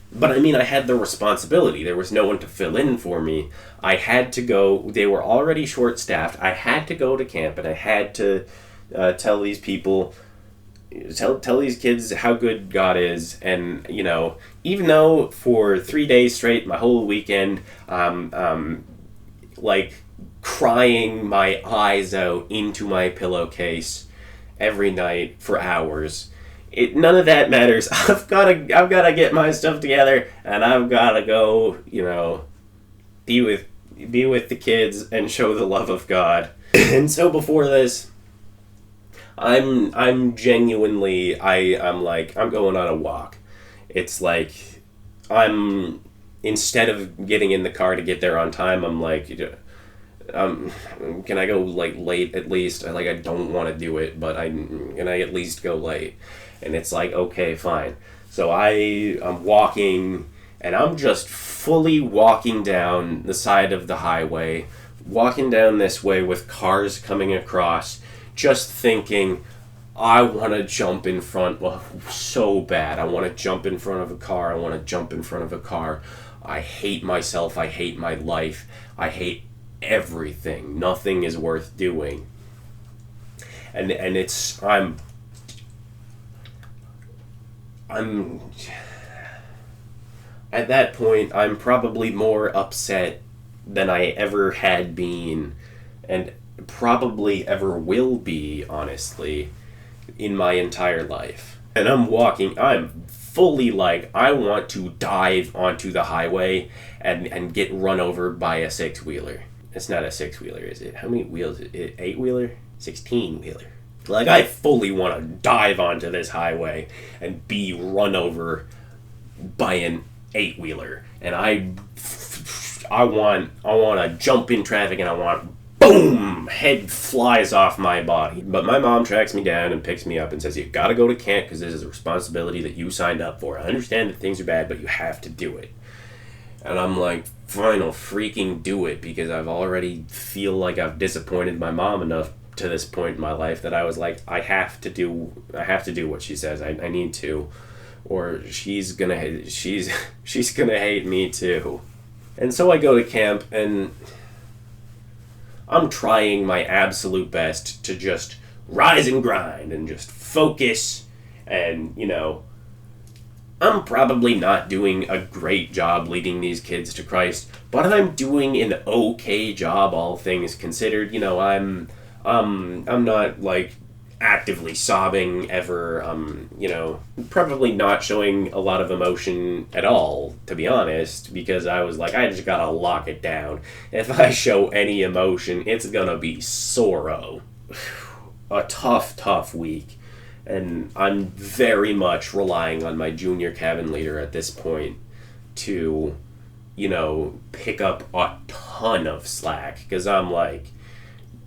But I mean, I had the responsibility. There was no one to fill in for me. I had to go. They were already short-staffed. I had to go to camp, and I had to tell these people, tell these kids how good God is. And, even though for 3 days straight, my whole weekend, like, crying my eyes out into my pillowcase every night for hours, none of that matters. I've gotta get my stuff together, and I've gotta go, be with the kids and show the love of God. And so before this, I'm genuinely, I'm like, I'm going on a walk. It's like, instead of getting in the car to get there on time, I'm like, can I go, like, late at least? Like, I don't want to do it, but can I at least go late? And it's like, okay, fine. So I'm walking, and I'm just fully walking down the side of the highway, walking down this way with cars coming across, just thinking, I want to jump in front, so bad. I want to jump in front of a car. I want to jump in front of a car. I hate myself. I hate my life. I hate everything. Nothing is worth doing. And I'm at that point, I'm probably more upset than I ever had been, and probably ever will be, honestly, in my entire life. And I'm fully like, I want to dive onto the highway and get run over by a six-wheeler. It's not a six-wheeler, is it? How many wheels is it? 8-wheeler? 16-wheeler. Like, I fully want to dive onto this highway and be run over by an 8-wheeler. And I want to jump in traffic, and I want, boom, head flies off my body. But my mom tracks me down and picks me up and says, you gotta go to camp because this is a responsibility that you signed up for. I understand that things are bad, but you have to do it. And I'm like, fine, I'll freaking do it, because I've already feel like I've disappointed my mom enough to this point in my life that I was like, I have to do what she says. I need to, or she's gonna hate me too. And so I go to camp, and I'm trying my absolute best to just rise and grind and just focus, and I'm probably not doing a great job leading these kids to Christ, but I'm doing an okay job, all things considered. I'm not, like, actively sobbing ever. Probably not showing a lot of emotion at all, to be honest, because I was like, I just gotta lock it down. If I show any emotion, it's gonna be sorrow. A tough week. And I'm very much relying on my junior cabin leader at this point to, pick up a ton of slack, because I'm, like,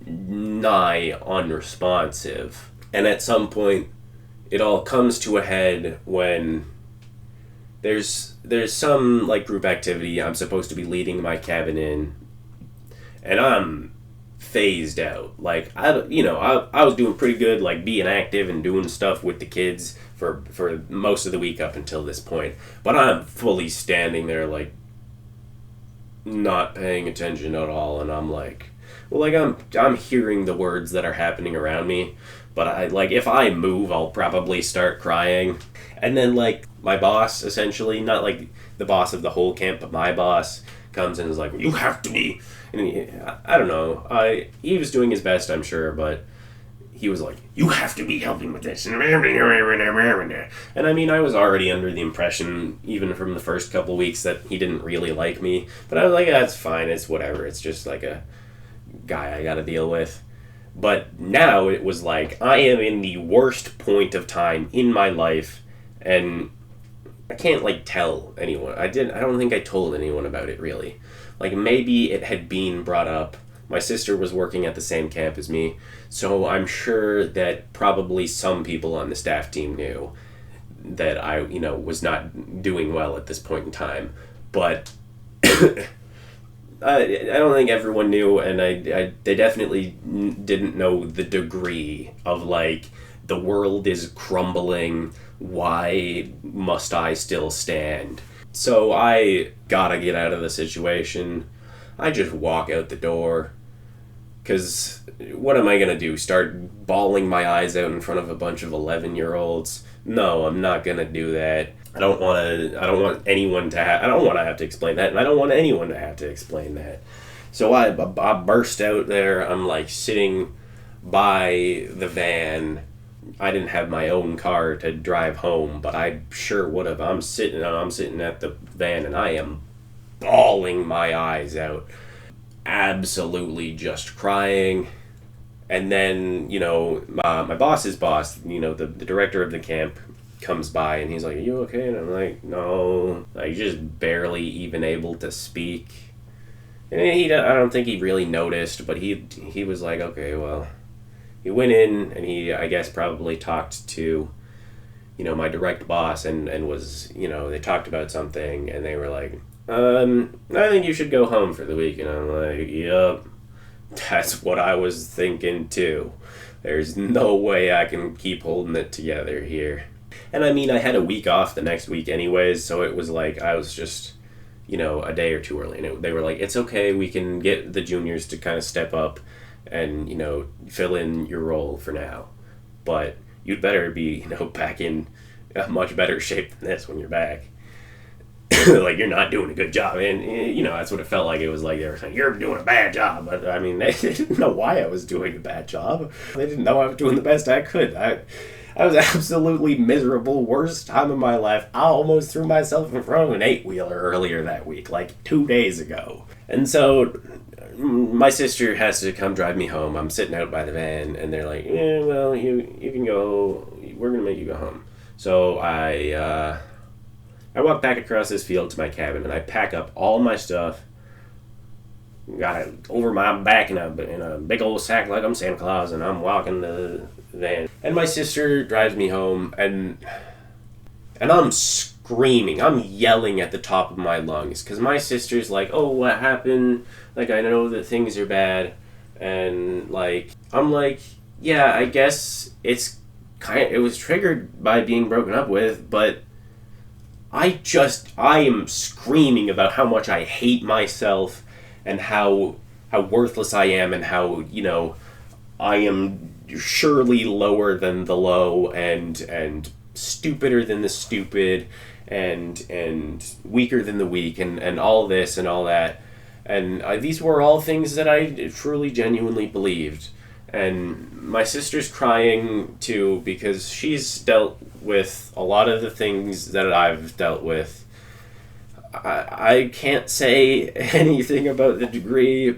nigh unresponsive. And at some point, it all comes to a head when there's some, like, group activity I'm supposed to be leading my cabin in, and I'm phased out. Like, I was doing pretty good, like being active and doing stuff with the kids for most of the week up until this point. But I'm fully standing there, like, not paying attention at all, and I'm like, well, like I'm hearing the words that are happening around me, but I like if I move, I'll probably start crying. And then like my boss, essentially, not like the boss of the whole camp, but my boss comes and is like, you have to be. And I don't know. He was doing his best, I'm sure, but he was like, you have to be helping with this. And I mean, I was already under the impression, even from the first couple weeks, that he didn't really like me. But I was like, that's fine. It's whatever. It's just like a guy I gotta deal with. But now it was like, I am in the worst point of time in my life, and I can't like tell anyone. I don't think I told anyone about it really. Like maybe it had been brought up. My sister was working at the same camp as me, so I'm sure that probably some people on the staff team knew that I, was not doing well at this point in time. But I don't think everyone knew, and they definitely didn't know the degree of like the world is crumbling. Why must I still stand? So I gotta get out of the situation. I just walk out the door. Because what am I going to do? Start bawling my eyes out in front of a bunch of 11-year-olds? No, I'm not going to do that. I don't want anyone to have... I don't want to have to explain that, and I don't want anyone to have to explain that. So I burst out there. I'm like sitting by the van. I didn't have my own car to drive home, but I sure would have. I'm sitting at the van, and I am bawling my eyes out. Absolutely just crying. And then, my boss's boss, the director of the camp, comes by and he's like, are you okay? And I'm like, no. Like, just barely even able to speak. And I don't think he really noticed, but he was like, okay, well. He went in and he, I guess, probably talked to, my direct boss and was, they talked about something and they were like, I think you should go home for the week. And I'm like, yep, that's what I was thinking too. There's no way I can keep holding it together here. And I mean, I had a week off the next week anyways, so it was like I was just, a day or two early. And they were like, it's okay, we can get the juniors to kind of step up and, fill in your role for now. But you'd better be, back in a much better shape than this when you're back. Like, you're not doing a good job. And, that's what it felt like. It was like they were saying, you're doing a bad job. But, I mean, they didn't know why I was doing a bad job. They didn't know I was doing the best I could. I was absolutely miserable. Worst time of my life. I almost threw myself in front of an 8-wheeler earlier that week, like 2 days ago. And so my sister has to come drive me home. I'm sitting out by the van, and they're like, yeah, well, you can go. We're going to make you go home. So I walk back across this field to my cabin, and I pack up all my stuff, got it over my back in a big old sack like I'm Santa Claus, and I'm walking the van. And my sister drives me home, and I'm screaming. I'm yelling at the top of my lungs, because my sister's like, oh, what happened? Like, I know that things are bad, and, like, I'm like, yeah, I guess it was triggered by being broken up with, but I am screaming about how much I hate myself and how worthless I am and how, I am surely lower than the low and stupider than the stupid and weaker than the weak and all this and all that. And these were all things that I truly, genuinely believed. And my sister's crying too because she's dealt with a lot of the things that I've dealt with. I can't say anything about the degree,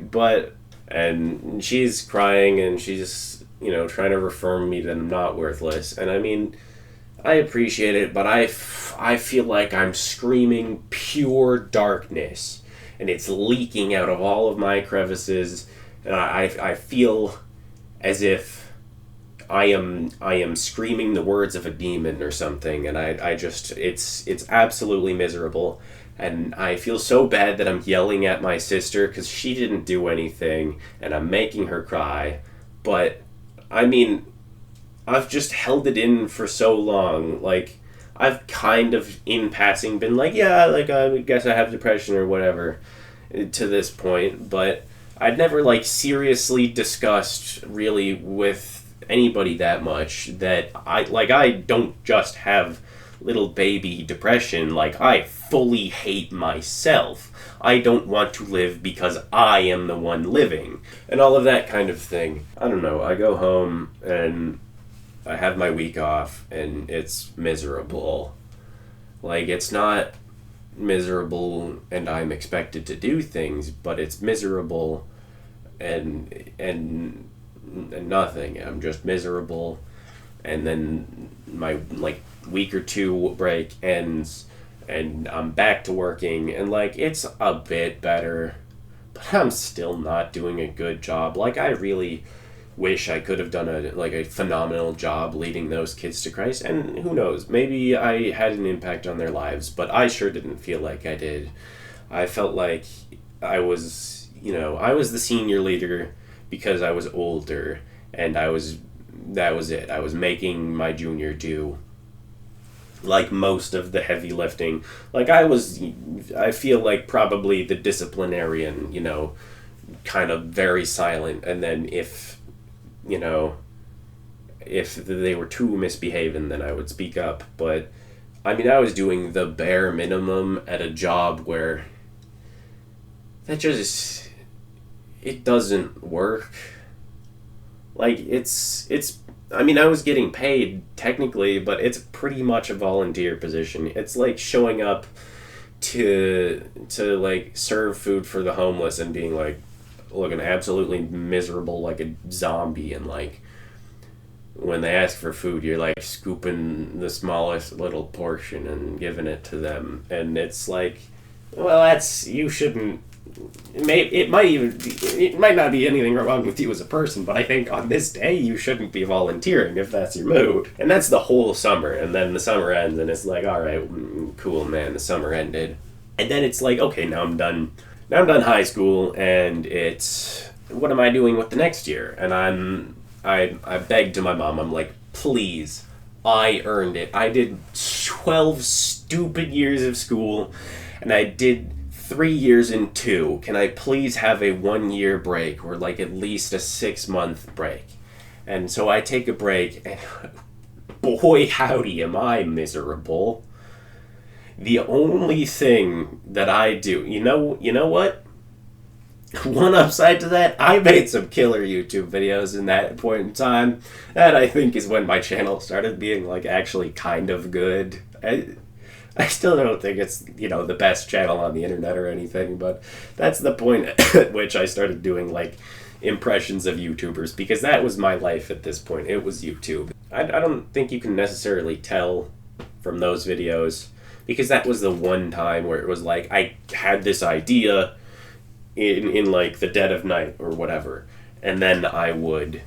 and she's crying and she's, trying to affirm me that I'm not worthless. And I mean, I appreciate it, but I feel like I'm screaming pure darkness, and it's leaking out of all of my crevices, and I feel as if I am screaming the words of a demon or something, and I just it's absolutely miserable, and I feel so bad that I'm yelling at my sister because she didn't do anything, and I'm making her cry, but I mean, I've just held it in for so long, like. I've kind of, in passing, been like, yeah, like, I guess I have depression or whatever to this point, but I'd never, like, seriously discussed really with anybody that much that I don't just have little baby depression, like, I fully hate myself. I don't want to live because I am the one living, and all of that kind of thing. I don't know, I go home and I have my week off and it's miserable. Like, it's not miserable and I'm expected to do things, but it's miserable and nothing. I'm just miserable, and then my like week or two break ends and I'm back to working, and like it's a bit better, but I'm still not doing a good job. Like, I really wish I could have done a phenomenal job leading those kids to Christ, and who knows, maybe I had an impact on their lives, but I sure didn't feel like I did. I felt like I was the senior leader because I was older, and that was it. I was making my junior do like most of the heavy lifting. Like, I feel like probably the disciplinarian, kind of very silent, and then you know, if they were too misbehaving, then I would speak up. But I mean, I was doing the bare minimum at a job where it doesn't work. Like, I mean, I was getting paid technically, but it's pretty much a volunteer position. It's like showing up to like serve food for the homeless and being like looking absolutely miserable like a zombie, and like when they ask for food, you're like scooping the smallest little portion and giving it to them, and it's like, well, you shouldn't. It might not be anything wrong with you as a person, but I think on this day you shouldn't be volunteering if that's your mood. And that's the whole summer, and then the summer ends, and it's like, all right, cool, man, the summer ended, and then it's like, okay, now I'm done. Now I'm done high school, and it's what am I doing with the next year? And I begged to my mom. I'm like, please, I earned it. I did 12 stupid years of school, and I did 3 years in 2. Can I please have a 1-year break, or like at least a 6-month break? And so I take a break, and boy howdy am I miserable. The only thing that I do, you know what? One upside to that, I made some killer YouTube videos in that point in time. That, I think, is when my channel started being like actually kind of good. I still don't think it's, the best channel on the internet or anything, but that's the point at which I started doing like impressions of YouTubers, because that was my life at this point. It was YouTube. I don't think you can necessarily tell from those videos, because that was the one time where it was like I had this idea in like the dead of night or whatever, and then I would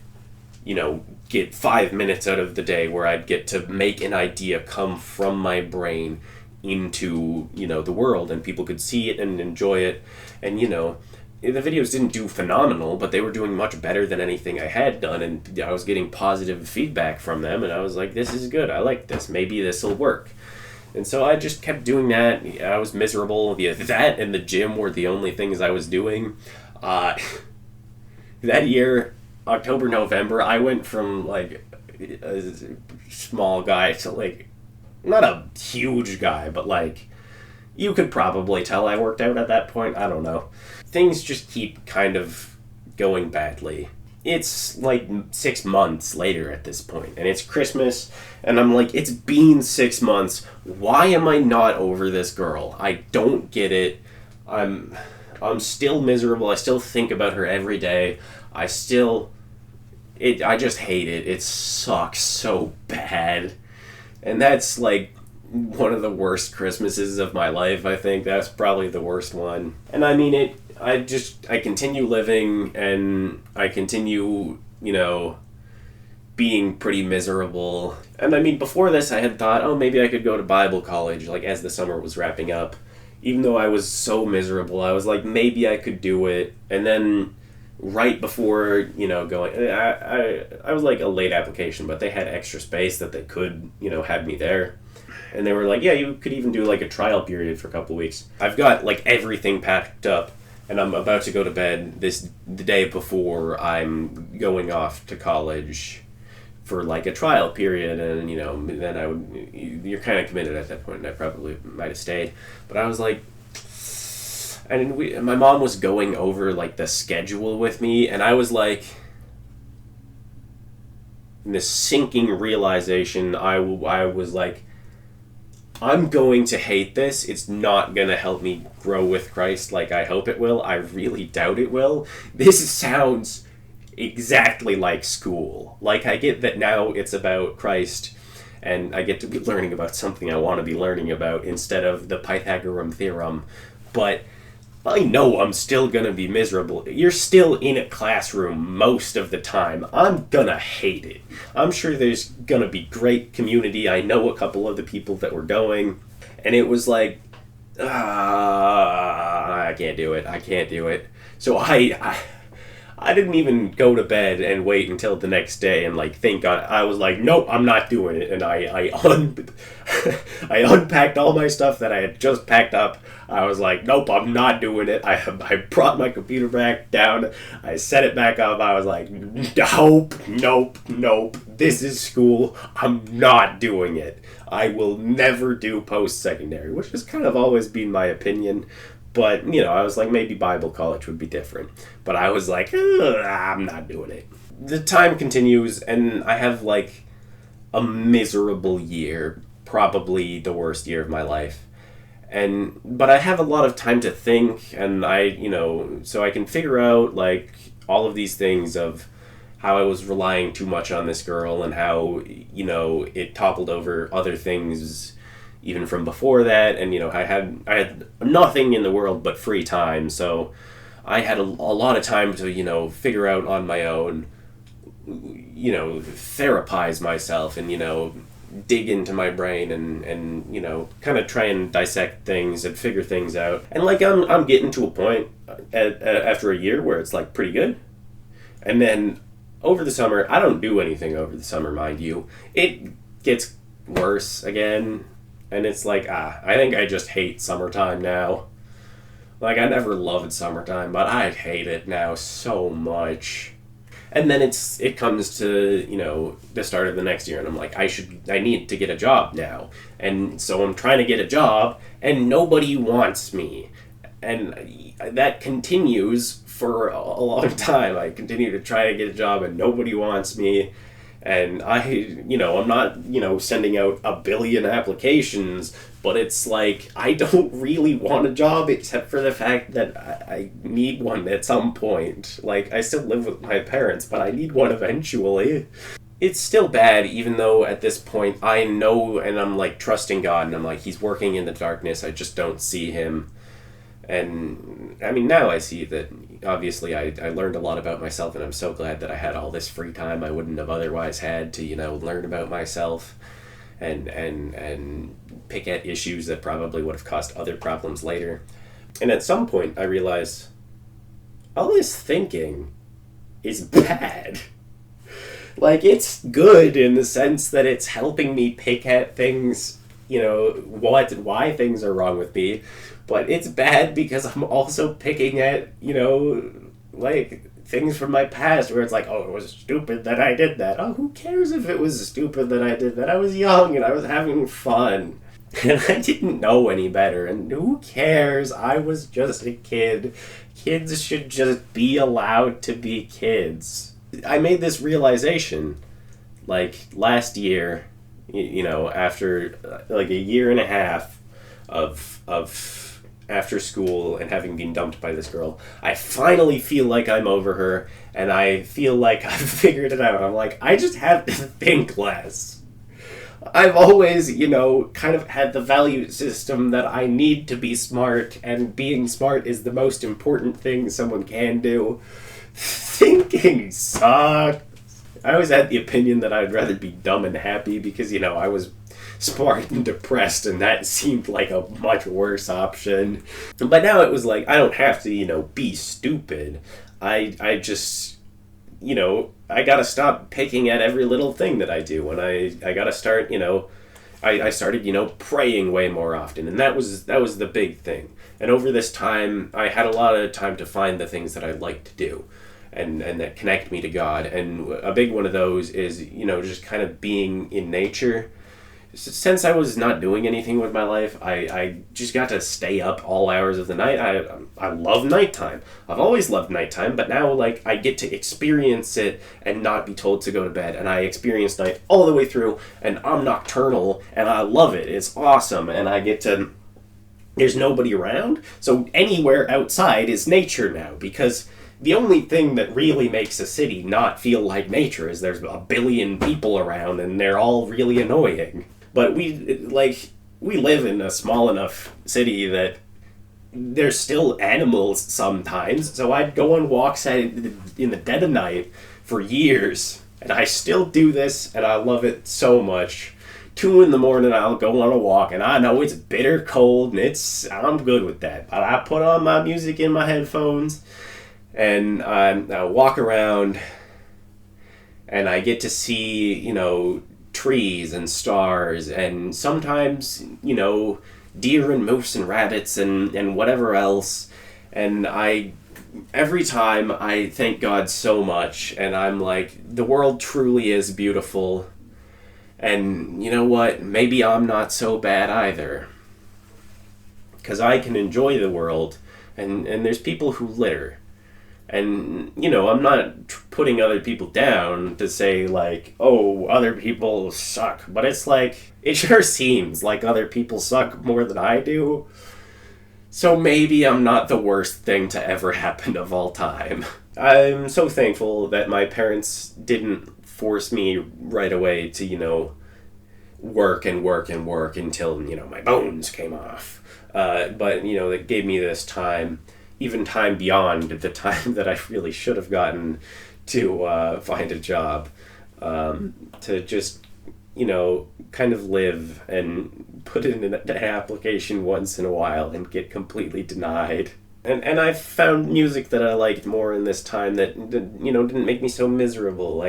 get 5 minutes out of the day where I'd get to make an idea come from my brain into the world, and people could see it and enjoy it. And the videos didn't do phenomenal, but they were doing much better than anything I had done, and I was getting positive feedback from them, and I was like, this is good, I like this, maybe this will work. And so I just kept doing that. I was miserable. That and the gym were the only things I was doing. That year, October, November, I went from like a small guy to like, not a huge guy, but like, you could probably tell I worked out at that point. I don't know. Things just keep kind of going badly. It's like 6 months later at this point, and it's Christmas, and I'm like, it's been 6 months. Why am I not over this girl? I don't get it. I'm still miserable. I still think about her every day. I just hate it. It sucks so bad. And that's like one of the worst Christmases of my life, I think. That's probably the worst one. And I mean, I continue living, and I continue, being pretty miserable. And I mean, before this, I had thought, oh, maybe I could go to Bible college, like, as the summer was wrapping up. Even though I was so miserable, I was like, maybe I could do it. And then, right before, going, I was like a late application, but they had extra space that they could, have me there. And they were like, yeah, you could even do, like, a trial period for a couple weeks. I've got, like, everything packed up, and I'm about to go to bed the day before I'm going off to college for, like, a trial period, and, then you're kind of committed at that point, and I probably might have stayed. But I was like, and my mom was going over, like, the schedule with me, and I was like, in this sinking realization, I was like, I'm going to hate this. It's not going to help me grow with Christ like I hope it will. I really doubt it will. This sounds exactly like school. Like, I get that now it's about Christ, and I get to be learning about something I want to be learning about instead of the Pythagorean theorem, but I know I'm still gonna be miserable. You're still in a classroom most of the time. I'm gonna hate it. I'm sure there's gonna be great community. I know a couple of the people that were going, and it was like, I can't do it. So I didn't even go to bed and wait until the next day and, like, think on it. I was like, nope, I'm not doing it. And I unpacked all my stuff that I had just packed up. I was like, nope, I'm not doing it. I brought my computer back down. I set it back up. I was like, nope. This is school. I'm not doing it. I will never do post-secondary, which has kind of always been my opinion. But, I was like, maybe Bible college would be different. But I was like, I'm not doing it. The time continues, and I have, like, a miserable year. Probably the worst year of my life. But I have a lot of time to think, and so I can figure out, like, all of these things of how I was relying too much on this girl, and how, it toppled over other things even from before that, and I had nothing in the world but free time, so I had a lot of time to figure out on my own, therapize myself, and dig into my brain, and kind of try and dissect things and figure things out. And, like, I'm getting to a point after a year where it's, like, pretty good. And then over the summer, I don't do anything over the summer, mind you. It gets worse again. And it's like, I think I just hate summertime now. Like, I never loved summertime, but I hate it now so much. And then it comes to, the start of the next year, and I'm like, I need to get a job now. And so I'm trying to get a job, and nobody wants me. And that continues for a long time. I continue to try to get a job, and nobody wants me. And I'm not, sending out a billion applications, but it's like, I don't really want a job except for the fact that I need one at some point. Like, I still live with my parents, but I need one eventually. It's still bad, even though at this point I know, and I'm, like, trusting God, and I'm like, he's working in the darkness, I just don't see him. And, I mean, now I see that, obviously, I learned a lot about myself, and I'm so glad that I had all this free time I wouldn't have otherwise had to, learn about myself and pick at issues that probably would have caused other problems later. And at some point, I realized all this thinking is bad. Like, it's good in the sense that it's helping me pick at things, why things are wrong with me. But it's bad because I'm also picking at, like, things from my past where it's like, oh, it was stupid that I did that. Oh, who cares if it was stupid that I did that? I was young and I was having fun. And I didn't know any better. And who cares? I was just a kid. Kids should just be allowed to be kids. I made this realization, like, last year, after, like, a year and a half of after school and having been dumped by this girl, I finally feel like I'm over her, and I feel like I've figured it out. I'm like, I just have to think less. I've always, kind of had the value system that I need to be smart, and being smart is the most important thing someone can do. Thinking sucks. I always had the opinion that I'd rather be dumb and happy because, I was smart and depressed, and that seemed like a much worse option. But now it was like, I don't have to, be stupid. I just, I gotta stop picking at every little thing that I do, and I gotta start, I started, praying way more often, and that was the big thing. And over this time, I had a lot of time to find the things that I like to do, and that connect me to God. And a big one of those is, just kind of being in nature. Since I was not doing anything with my life, I just got to stay up all hours of the night. I love nighttime. I've always loved nighttime, but now, I get to experience it and not be told to go to bed. And I experience night all the way through, and I'm nocturnal, and I love it. It's awesome, and I get to... There's nobody around, so anywhere outside is nature now, because the only thing that really makes a city not feel like nature is there's a billion people around, and they're all really annoying. But we live in a small enough city that there's still animals sometimes. So I'd go on walks in the dead of night for years. And I still do this, and I love it so much. 2 in the morning, I'll go on a walk, and I know it's bitter cold, and I'm good with that. But I put on my music in my headphones, and I walk around, and I get to see, trees and stars, and sometimes, deer and moose and rabbits and whatever else. And every time I thank God so much, and I'm like, the world truly is beautiful. And you know what? Maybe I'm not so bad either. Because I can enjoy the world, and there's people who litter. And, I'm not putting other people down to say, oh, other people suck. But it's it sure seems like other people suck more than I do. So maybe I'm not the worst thing to ever happen of all time. I'm so thankful that my parents didn't force me right away to, work and work and work until, my bones came off. But, it gave me this time, even time beyond the time that I really should have gotten to find a job, to just, kind of live and put in an application once in a while and get completely denied. And I've found music that I liked more in this time that, didn't make me so miserable.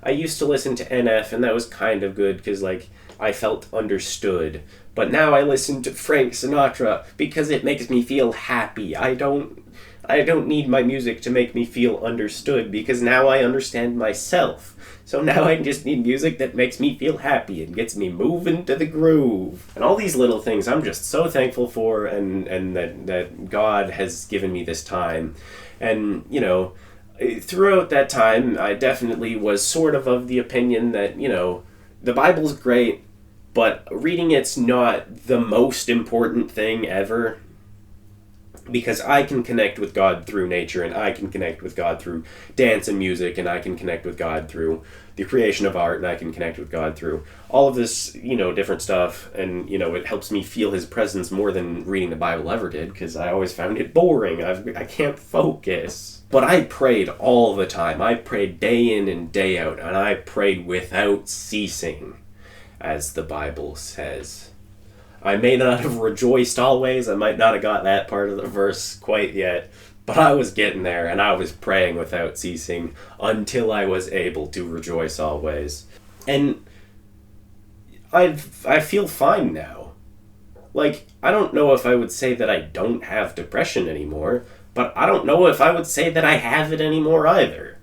I used to listen to NF, and that was kind of good because, I felt understood. But now I listen to Frank Sinatra because it makes me feel happy. I don't need my music to make me feel understood because now I understand myself. So now I just need music that makes me feel happy and gets me moving to the groove. And all these little things I'm just so thankful for, and that God has given me this time. And, throughout that time, I definitely was sort of the opinion that, the Bible's great, but reading it's not the most important thing ever, because I can connect with God through nature, and I can connect with God through dance and music, and I can connect with God through the creation of art, and I can connect with God through all of this, different stuff, and, it helps me feel His presence more than reading the Bible ever did, because I always found it boring. I can't focus. But I prayed all the time. I prayed day in and day out, and I prayed without ceasing, as the Bible says. I may not have rejoiced always. I might not have got that part of the verse quite yet, but I was getting there, and I was praying without ceasing until I was able to rejoice always. And I feel fine now. I don't know if I would say that I don't have depression anymore, but I don't know if I would say that I have it anymore either.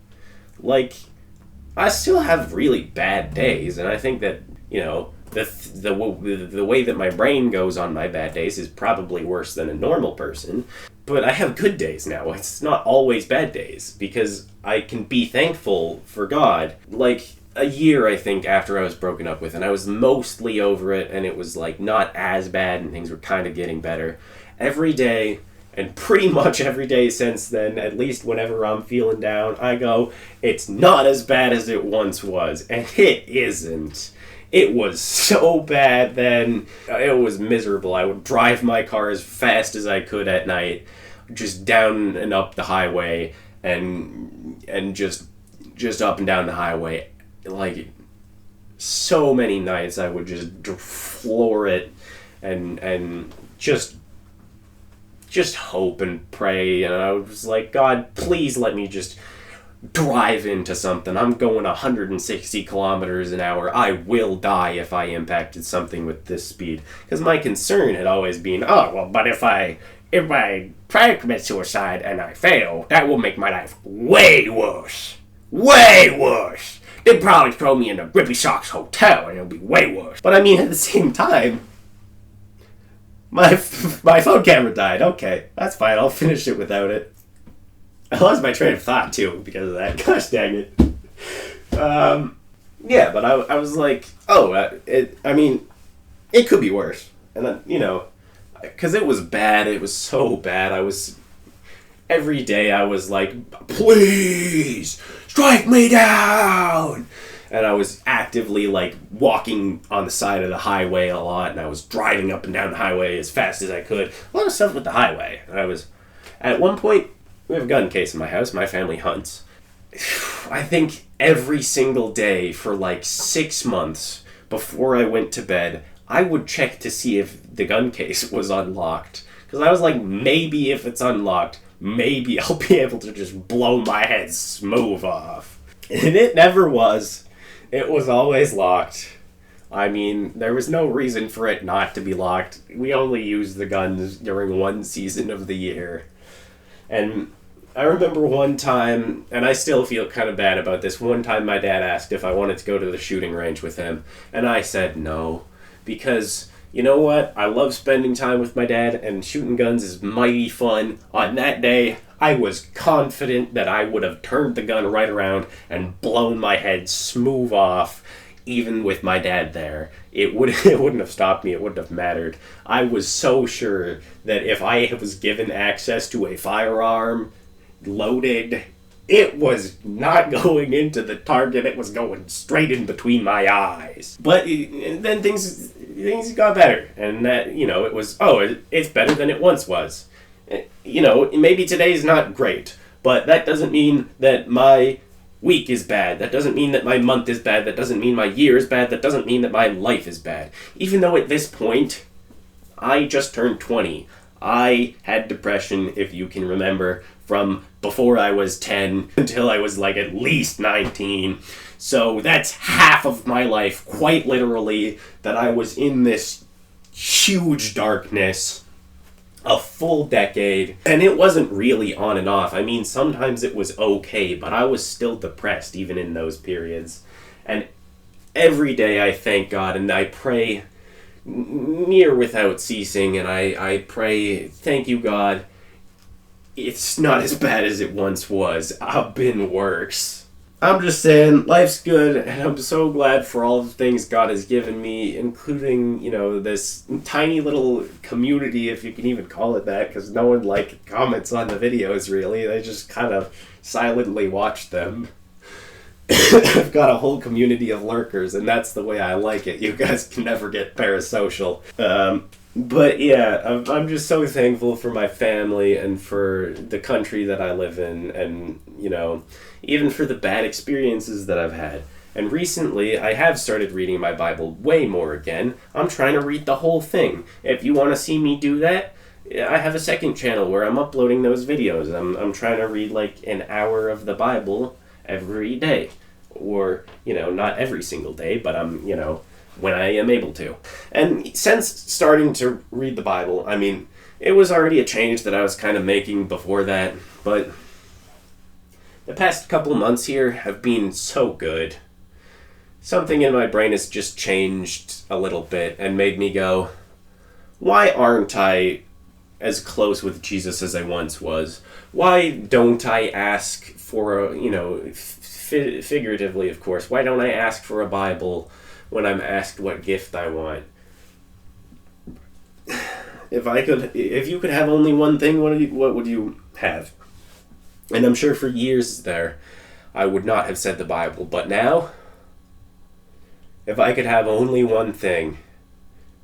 I still have really bad days, and I think that, the way that my brain goes on my bad days is probably worse than a normal person. But I have good days now. It's not always bad days, because I can be thankful for God. A year, I think, after I was broken up with, and I was mostly over it, and it was, not as bad, and things were kind of getting better. Every day, and pretty much every day since then, at least whenever I'm feeling down, I go, it's not as bad as it once was, and it isn't. It was so bad then. It was miserable. I would drive my car as fast as I could at night, just down and up the highway, and just just up and down the highway. Like, so many nights I would just floor it and just hope and pray. And I was like, God, please let me just drive into something. I'm going 160 kilometers an hour. I will die if I impacted something with this speed. Because my concern had always been, oh, well, but if I try to commit suicide and I fail, that will make my life way worse. Way worse. They'd probably throw me in a Grippy Socks hotel and it'll be way worse. But I mean, at the same time, my phone camera died. Okay, that's fine. I'll finish it without it. I lost my train of thought, too, because of that. Gosh dang it. Yeah, but I was like, it could be worse. And then, because it was bad. It was so bad. Every day I was like, please, strike me down! And I was actively, like, walking on the side of the highway a lot, and I was driving up and down the highway as fast as I could. A lot of stuff with the highway. And at one point, we have a gun case in my house. My family hunts. I think every single day for like 6 months before I went to bed, I would check to see if the gun case was unlocked. Because I was like, maybe if it's unlocked, maybe I'll be able to just blow my head smooth off. And it never was. It was always locked. I mean, there was no reason for it not to be locked. We only used the guns during one season of the year. And I remember one time, and I still feel kind of bad about this, one time my dad asked if I wanted to go to the shooting range with him, and I said no, because, you know what, I love spending time with my dad, and shooting guns is mighty fun. On that day, I was confident that I would have turned the gun right around and blown my head smooth off, even with my dad there. It wouldn't have stopped me. It wouldn't have mattered. I was so sure that if I was given access to a firearm, loaded, it was not going into the target. It was going straight in between my eyes. But then things got better, and that it was it's better than it once was. Maybe today's not great, but that doesn't mean that my week is bad. That doesn't mean that my month is bad. That doesn't mean my year is bad. That doesn't mean that my life is bad. Even though at this point, I just turned 20. I had depression, if you can remember, from before I was 10 until I was like at least 19. So that's half of my life, quite literally, that I was in this huge darkness. A full decade, and it wasn't really on and off. I mean, sometimes it was okay, but I was still depressed even in those periods. And every day I thank God, and I pray near without ceasing, and I pray, thank you, God, it's not as bad as it once was. I've been worse. I'm just saying, life's good, and I'm so glad for all the things God has given me, including, this tiny little community, if you can even call it that, because no one, comments on the videos, really. They just kind of silently watch them. I've got a whole community of lurkers, and that's the way I like it. You guys can never get parasocial. But yeah, I'm just so thankful for my family and for the country that I live in, and, even for the bad experiences that I've had. And recently, I have started reading my Bible way more again. I'm trying to read the whole thing. If you want to see me do that, I have a second channel where I'm uploading those videos. I'm trying to read an hour of the Bible every day. Or, not every single day, but when I am able to. And since starting to read the Bible, it was already a change that I was kind of making before that, but the past couple months here have been so good. Something in my brain has just changed a little bit and made me go, why aren't I as close with Jesus as I once was? Why don't I ask for figuratively, of course, why don't I ask for a Bible when I'm asked what gift I want? If you could have only one thing, what would you have? And I'm sure for years there, I would not have said the Bible. But now, if I could have only one thing,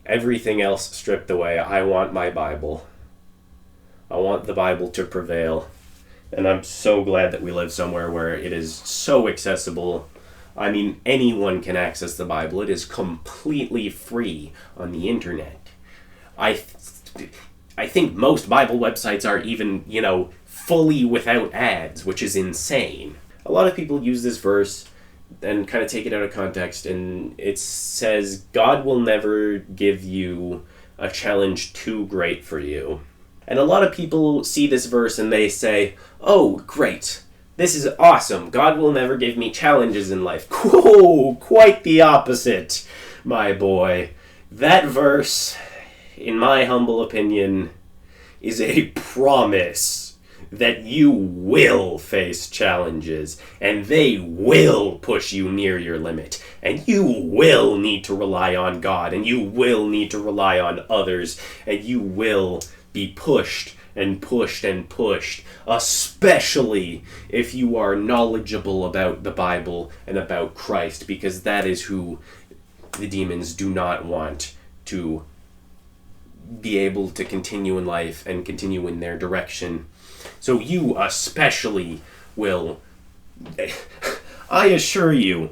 everything else stripped away, I want my Bible. I want the Bible to prevail. And I'm so glad that we live somewhere where it is so accessible. I mean, anyone can access the Bible. It is completely free on the internet. I think most Bible websites are even, fully without ads, which is insane. A lot of people use this verse and kind of take it out of context, and it says, God will never give you a challenge too great for you. And a lot of people see this verse and they say, oh, great, this is awesome. God will never give me challenges in life. Whoa, quite the opposite, my boy. That verse, in my humble opinion, is a promise that you will face challenges, and they will push you near your limit, and you will need to rely on God, and you will need to rely on others, and you will be pushed and pushed and pushed, especially if you are knowledgeable about the Bible and about Christ, because that is who the demons do not want to be able to continue in life and continue in their direction. So you especially will. I assure you,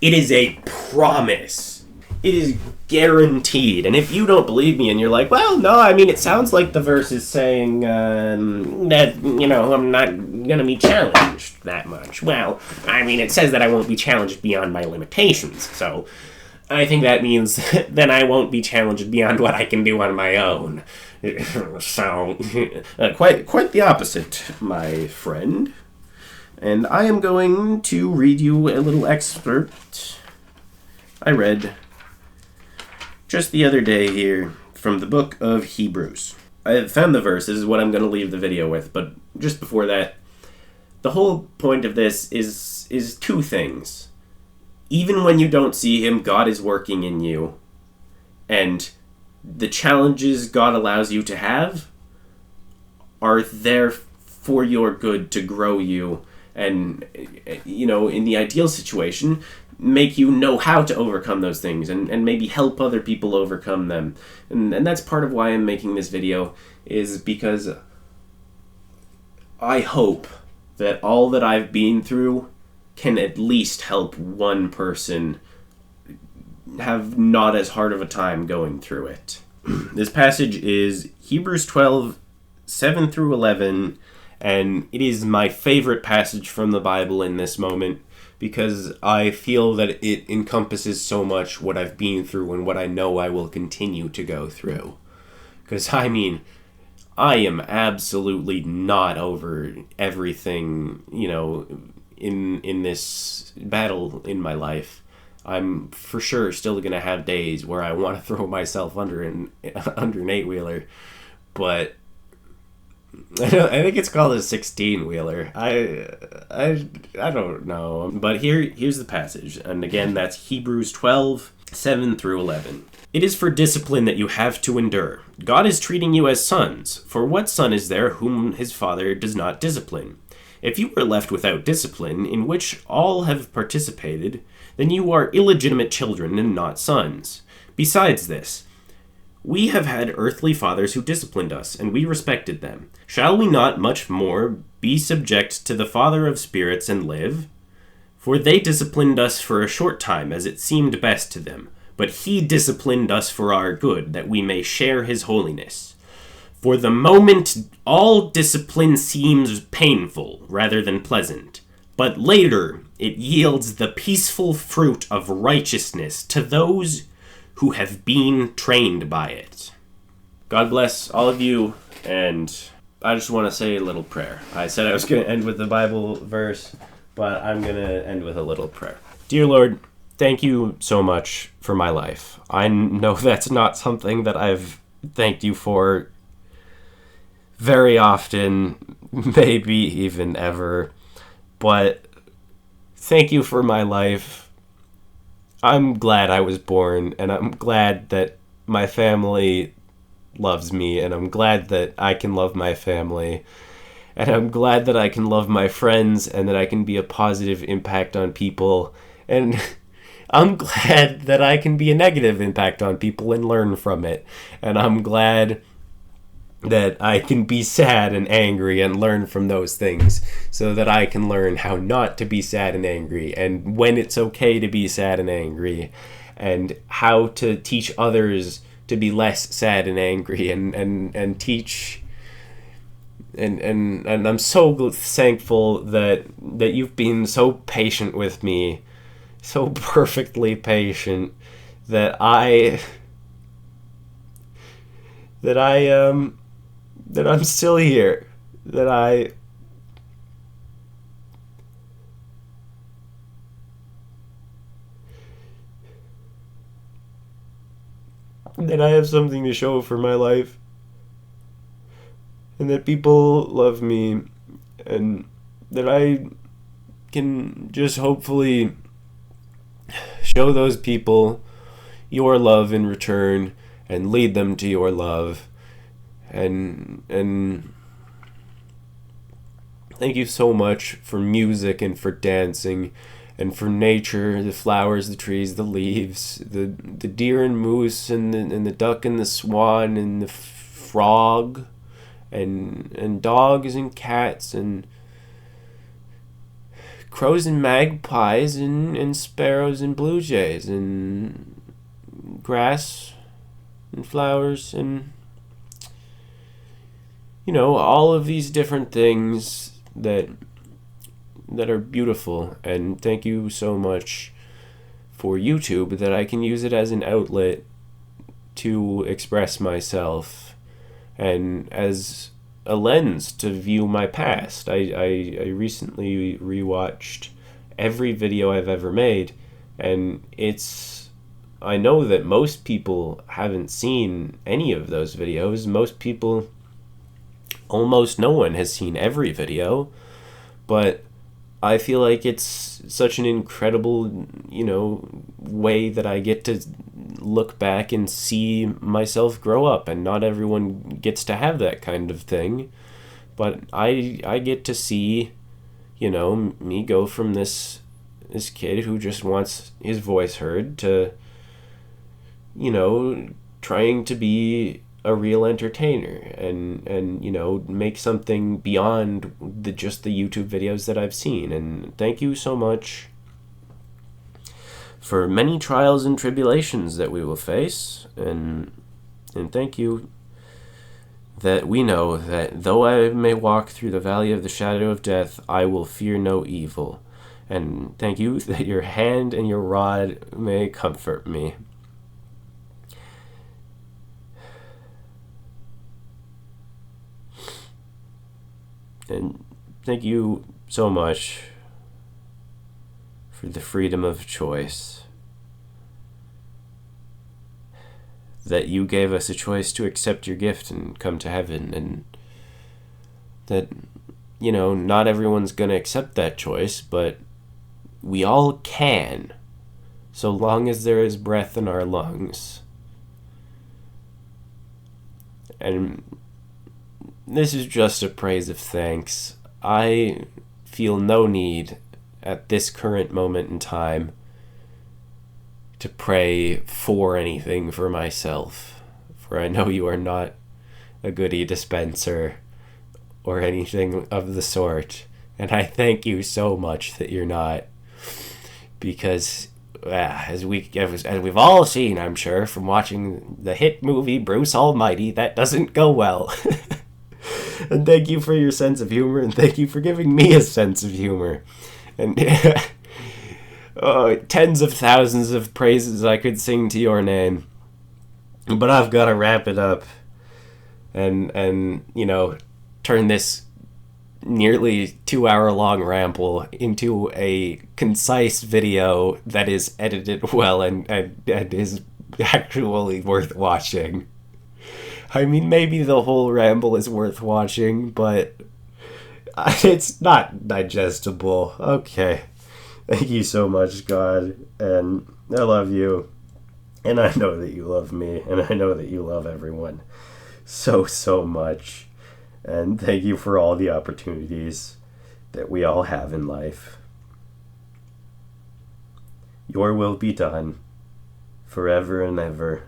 it is a promise. It is guaranteed. And if you don't believe me and you're like, well, no, I mean, it sounds like the verse is saying that, I'm not going to be challenged that much. Well, I mean, it says that I won't be challenged beyond my limitations. So I think that means then I won't be challenged beyond what I can do on my own. So, quite the opposite, my friend. And I am going to read you a little excerpt I read just the other day here from the book of Hebrews. I found the verse. This is what I'm going to leave the video with. But just before that, the whole point of this is two things. Even when you don't see him, God is working in you. And the challenges God allows you to have are there for your good, to grow you. And, in the ideal situation, make you know how to overcome those things and maybe help other people overcome them. And that's part of why I'm making this video, is because I hope that all that I've been through can at least help one person have not as hard of a time going through it. This passage is Hebrews 12, 7 through 11, and it is my favorite passage from the Bible in this moment, because I feel that it encompasses so much what I've been through and what I know I will continue to go through. Because, I mean, I am absolutely not over everything, in this battle in my life. I'm for sure still going to have days where I want to throw myself under an 8-wheeler, but I think it's called a 16-wheeler. I don't know. But here's the passage. And again, that's Hebrews 12, 7 through 11. It is for discipline that you have to endure. God is treating you as sons. For what son is there whom his father does not discipline? If you are left without discipline, in which all have participated, then you are illegitimate children and not sons. Besides this, we have had earthly fathers who disciplined us, and we respected them. Shall we not much more be subject to the Father of spirits and live? For they disciplined us for a short time, as it seemed best to them. But he disciplined us for our good, that we may share his holiness. For the moment, all discipline seems painful rather than pleasant. But later, it yields the peaceful fruit of righteousness to those who have been trained by it. God bless all of you, and I just want to say a little prayer. I said I was going to end with the Bible verse, but I'm going to end with a little prayer. Dear Lord, thank you so much for my life. I know that's not something that I've thanked you for very often, maybe even ever, but thank you for my life. I'm glad I was born, and I'm glad that my family loves me, and I'm glad that I can love my family, and I'm glad that I can love my friends, and that I can be a positive impact on people, and I'm glad that I can be a negative impact on people and learn from it, and I'm glad that I can be sad and angry and learn from those things, so that I can learn how not to be sad and angry, and when it's okay to be sad and angry, and how to teach others to be less sad and angry, and teach. And I'm so thankful that you've been so patient with me, so perfectly patient, that I'm still here, that I have something to show for my life, and that people love me, and that I can just hopefully show those people your love in return and lead them to your love. And thank you so much for music and for dancing and for nature, the flowers, the trees, the leaves, the deer and moose, and the duck and the swan and the frog, and dogs and cats and crows and magpies and sparrows and blue jays and grass and flowers and all of these different things that are beautiful. And thank you so much for YouTube, that I can use it as an outlet to express myself and as a lens to view my past. I recently rewatched every video I've ever made, and I know that most people haven't seen any of those videos. Almost no one has seen every video, but I feel like it's such an incredible, way that I get to look back and see myself grow up, and not everyone gets to have that kind of thing, but I get to see, me go from this kid who just wants his voice heard to, trying to be a real entertainer and make something beyond just the YouTube videos that I've seen. And thank you so much for many trials and tribulations that we will face, and thank you that we know that though I may walk through the valley of the shadow of death, I will fear no evil. And thank you that your hand and your rod may comfort me. And thank you so much for the freedom of choice. That you gave us a choice to accept your gift and come to heaven, and that, not everyone's going to accept that choice, but we all can, so long as there is breath in our lungs. And this is just a praise of thanks. I feel no need at this current moment in time to pray for anything for myself, for I know you are not a goodie dispenser or anything of the sort, and I thank you so much that you're not, because as we've all seen, I'm sure, from watching the hit movie Bruce Almighty, that doesn't go well. And thank you for your sense of humor, and thank you for giving me a sense of humor. And tens of thousands of praises I could sing to your name, but I've got to wrap it up and turn this nearly 2-hour long ramble into a concise video that is edited well and is actually worth watching. I mean, maybe the whole ramble is worth watching, but it's not digestible. Okay. Thank you so much, God, and I love you, and I know that you love me, and I know that you love everyone so much, and thank you for all the opportunities that we all have in life. Your will be done, forever and ever.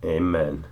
Amen.